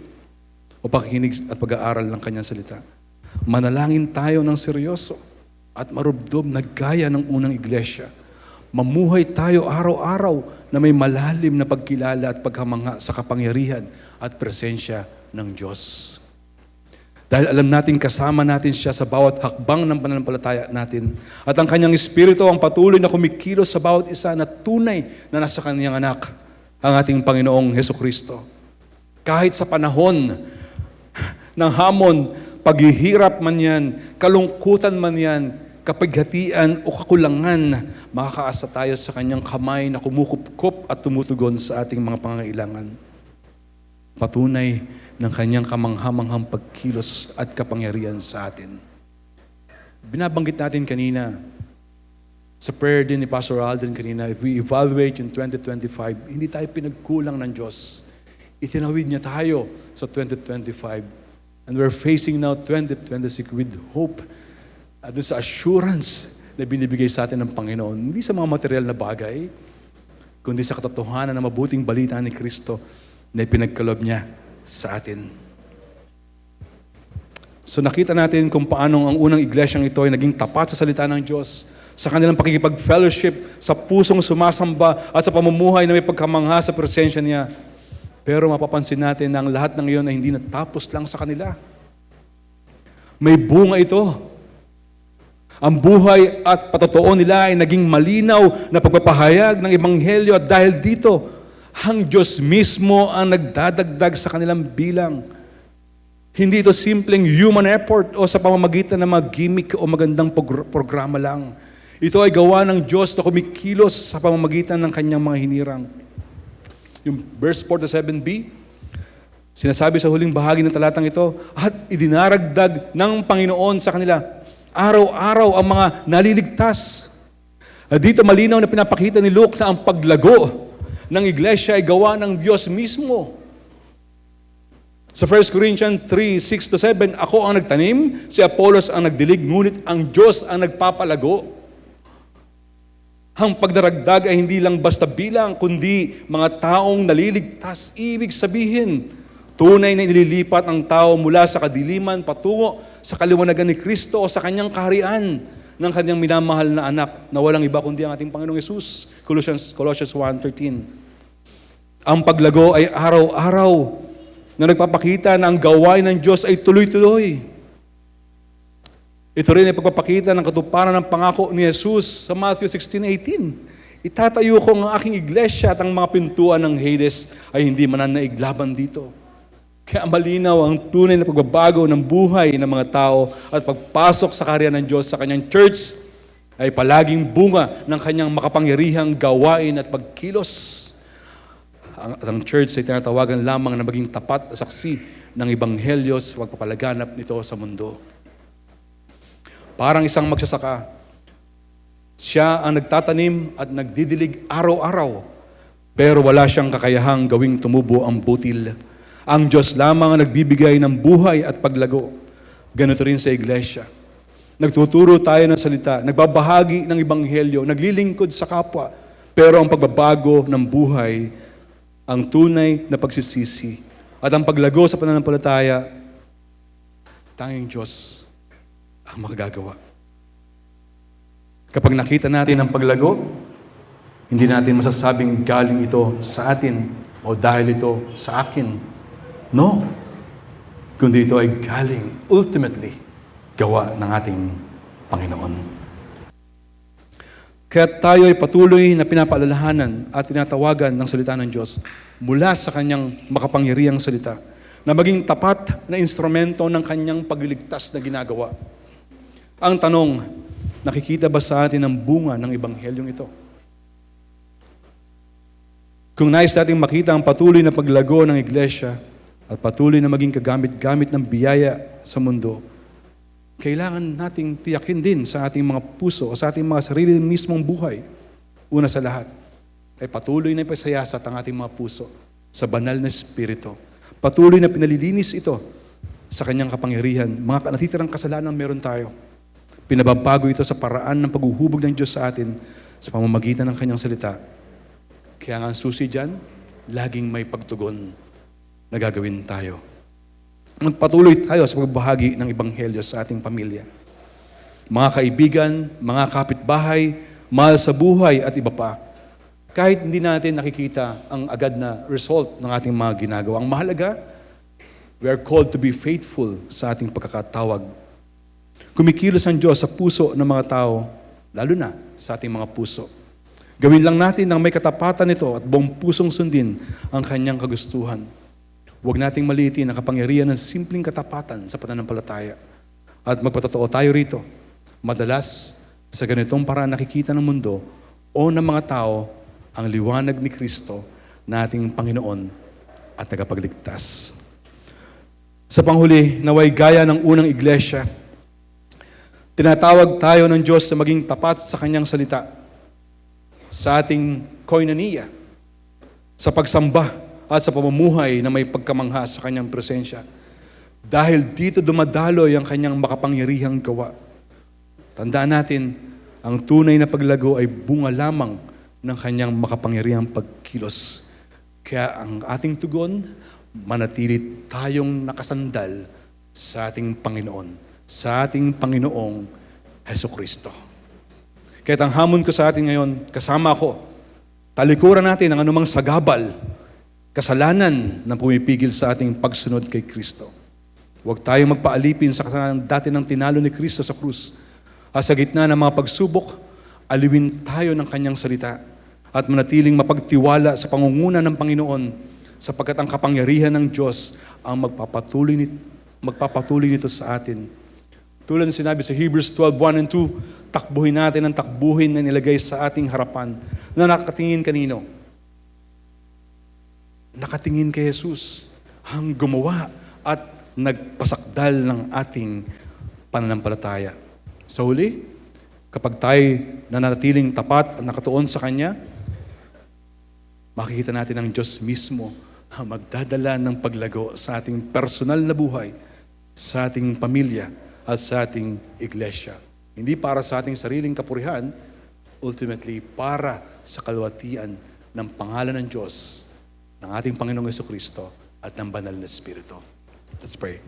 o pakikinig at pag-aaral ng Kanyang salita. Manalangin tayo ng seryoso at marubdob na gaya ng unang iglesia. Mamuhay tayo araw-araw na may malalim na pagkilala at pagkamangha sa kapangyarihan at presensya ng Diyos. Dahil alam natin kasama natin siya sa bawat hakbang ng pananampalataya natin. At ang Kanyang Espiritu ang patuloy na kumikilos sa bawat isa na tunay na nasa Kanyang anak, ang ating Panginoong Hesukristo. Kahit sa panahon ng hamon, paghihirap man yan, kalungkutan man yan, kapighatian o kakulangan, makakaasa tayo sa Kanyang kamay na kumukupkup at tumutugon sa ating mga pangangailangan. Patunay ng Kanyang kamanghamanghang pagkilos at kapangyarihan sa atin. Binabanggit natin kanina, sa prayer din ni Pastor Alden kanina, if we evaluate yung 2025, hindi tayo pinagkulang ng Diyos. Itinawid niya tayo sa 2025. And we're facing now 2026 with hope at sa assurance na binibigay sa atin ng Panginoon. Hindi sa mga material na bagay, kundi sa katotohanan na mabuting balita ni Kristo na ipinagkaloob niya sa atin. So nakita natin kung paano ang unang iglesyang ito ay naging tapat sa salita ng Diyos, sa kanilang pakikipag-fellowship, sa pusong sumasamba at sa pamumuhay na may pagkamangha sa presensya niya. Pero mapapansin natin na ang lahat ng iyon ay hindi natapos lang sa kanila. May bunga ito. Ang buhay at patotoo nila ay naging malinaw na pagpapahayag ng Ebanghelyo at dahil dito, ang Diyos mismo ang nagdadagdag sa kanilang bilang. Hindi ito simpleng human effort o sa pamamagitan ng mga gimmick o magandang programa lang. Ito ay gawa ng Diyos na kumikilos sa pamamagitan ng Kanyang mga hinirang. Yung verse 47b, sinasabi sa huling bahagi ng talatang ito, at idinaragdag ng Panginoon sa kanila araw-araw ang mga naliligtas. At dito malinaw na pinapakita ni Luke na ang paglago ng iglesia ay gawa ng Diyos mismo. Sa 1 Corinthians 3:6-7, ako ang nagtanim, si Apollos ang nagdilig, ngunit ang Diyos ang nagpapalago. Ang pagdaragdag ay hindi lang basta bilang, kundi mga taong naliligtas. Ibig sabihin, tunay na inililipat ang tao mula sa kadiliman patungo sa kaliwanagan ni Kristo o sa kanyang kaharian ng kanyang minamahal na anak na walang iba kundi ang ating Panginoong Yesus. Colossians 1:13. Ang paglago ay araw-araw na nagpapakita na ang gawain ng Diyos ay tuloy-tuloy. Ito rin ay pagpapakita ng katuparan ng pangako ni Jesus sa Matthew 16:18. Itatayo ko ang aking iglesia at ang mga pintuan ng Hades ay hindi mananaig laban dito. Kaya malinaw ang tunay na pagbabago ng buhay ng mga tao at pagpasok sa kaharian ng Diyos sa kanyang church ay palaging bunga ng kanyang makapangyarihang gawain at pagkilos. Ang church ay tinatawagan lamang na maging tapat at saksi ng ebanghelyo sa pagpapalaganap nito sa mundo. Parang isang magsasaka, siya ang nagtatanim at nagdidilig araw-araw, pero wala siyang kakayahang gawing tumubo ang butil. Ang Diyos lamang ang nagbibigay ng buhay at paglago. Ganito rin sa iglesia. Nagtuturo tayo ng salita, nagbabahagi ng ebanghelyo, naglilingkod sa kapwa, pero ang pagbabago ng buhay ang tunay na pagsisisi at ang paglago sa pananampalataya, tanging Diyos ang makagagawa. Kapag nakita natin ang paglago, hindi natin masasabing galing ito sa atin o dahil ito sa akin. No. Kundi ito ay galing, ultimately, gawa ng ating Panginoon. Kaya tayo ay patuloy na pinapaalalahanan at tinatawagan ng salita ng Diyos mula sa kanyang makapangyarihang salita na maging tapat na instrumento ng kanyang pagliligtas na ginagawa. Ang tanong, nakikita ba sa atin ang bunga ng ebanghelyong ito? Kung nais natin makita ang patuloy na paglago ng iglesia at patuloy na maging kagamit-gamit ng biyaya sa mundo, kailangan nating tiyakin din sa ating mga puso o sa ating mga sarili mismong buhay. Una sa lahat, ay patuloy na ipasayasat ang ating mga puso sa banal na Espiritu. Patuloy na pinalilinis ito sa kanyang kapangyarihan. Mga natitirang kasalanan meron tayo. Pinababago ito sa paraan ng paghuhubog ng Diyos sa atin sa pamamagitan ng kanyang salita. Kaya nga ang susi dyan, laging may pagtugon na gagawin tayo. Magpatuloy tayo sa pagbahagi ng ebanghelyo sa ating pamilya. Mga kaibigan, mga kapitbahay, mahal sa buhay at iba pa. Kahit hindi natin nakikita ang agad na result ng ating mga ginagawa. Ang mahalaga, we are called to be faithful sa ating pagkakatawag. Kumikilos ang Diyos sa puso ng mga tao, lalo na sa ating mga puso. Gawin lang natin ng may katapatan nito at buong pusong sundin ang kanyang kagustuhan. Huwag nating maliitin ang kapangyarihan ng simpleng katapatan sa pananampalataya. At magpatotoo tayo rito. Madalas, sa ganitong paraan nakikita ng mundo o ng mga tao ang liwanag ni Kristo na ating Panginoon at tagapagligtas. Sa panghuli, naway gaya ng unang iglesia, tinatawag tayo ng Diyos na maging tapat sa kanyang salita, sa ating koinonia, sa pagsamba, at sa pamumuhay na may pagkamangha sa kanyang presensya. Dahil dito dumadaloy ang kanyang makapangyarihang gawa. Tandaan natin, ang tunay na paglago ay bunga lamang ng kanyang makapangyarihang pagkilos. Kaya ang ating tugon, manatili tayong nakasandal sa ating Panginoon, sa ating Panginoong Hesukristo. Kaya ang hamon ko sa atin ngayon, kasama ko, talikuran natin ang anumang sagabal, kasalanan na pumipigil sa ating pagsunod kay Kristo. Huwag tayong magpaalipin sa kasalanan dati ng tinalo ni Kristo sa krus. At sa gitna ng mga pagsubok, aliwin tayo ng kanyang salita at manatiling mapagtiwala sa pangunguna ng Panginoon sapagkat ang kapangyarihan ng Diyos ang magpapatuloy nito sa atin. Tulad ng sinabi sa Hebrews 12:1 and 2, takbuhin natin ang takbuhin na nilagay sa ating harapan na nakatingin kanino? Nakatingin kay Jesus, ang gumawa at nagpasakdal ng ating pananampalataya. Sa huli, kapag tayo nananatiling tapat at nakatuon sa Kanya, makikita natin ang Diyos mismo magdadala ng paglago sa ating personal na buhay, sa ating pamilya, at sa ating iglesia. Hindi para sa ating sariling kapurihan, ultimately para sa kalwatian ng pangalan ng Diyos, ng ating Panginoong Jesucristo at ng Banal na Espiritu. Let's pray.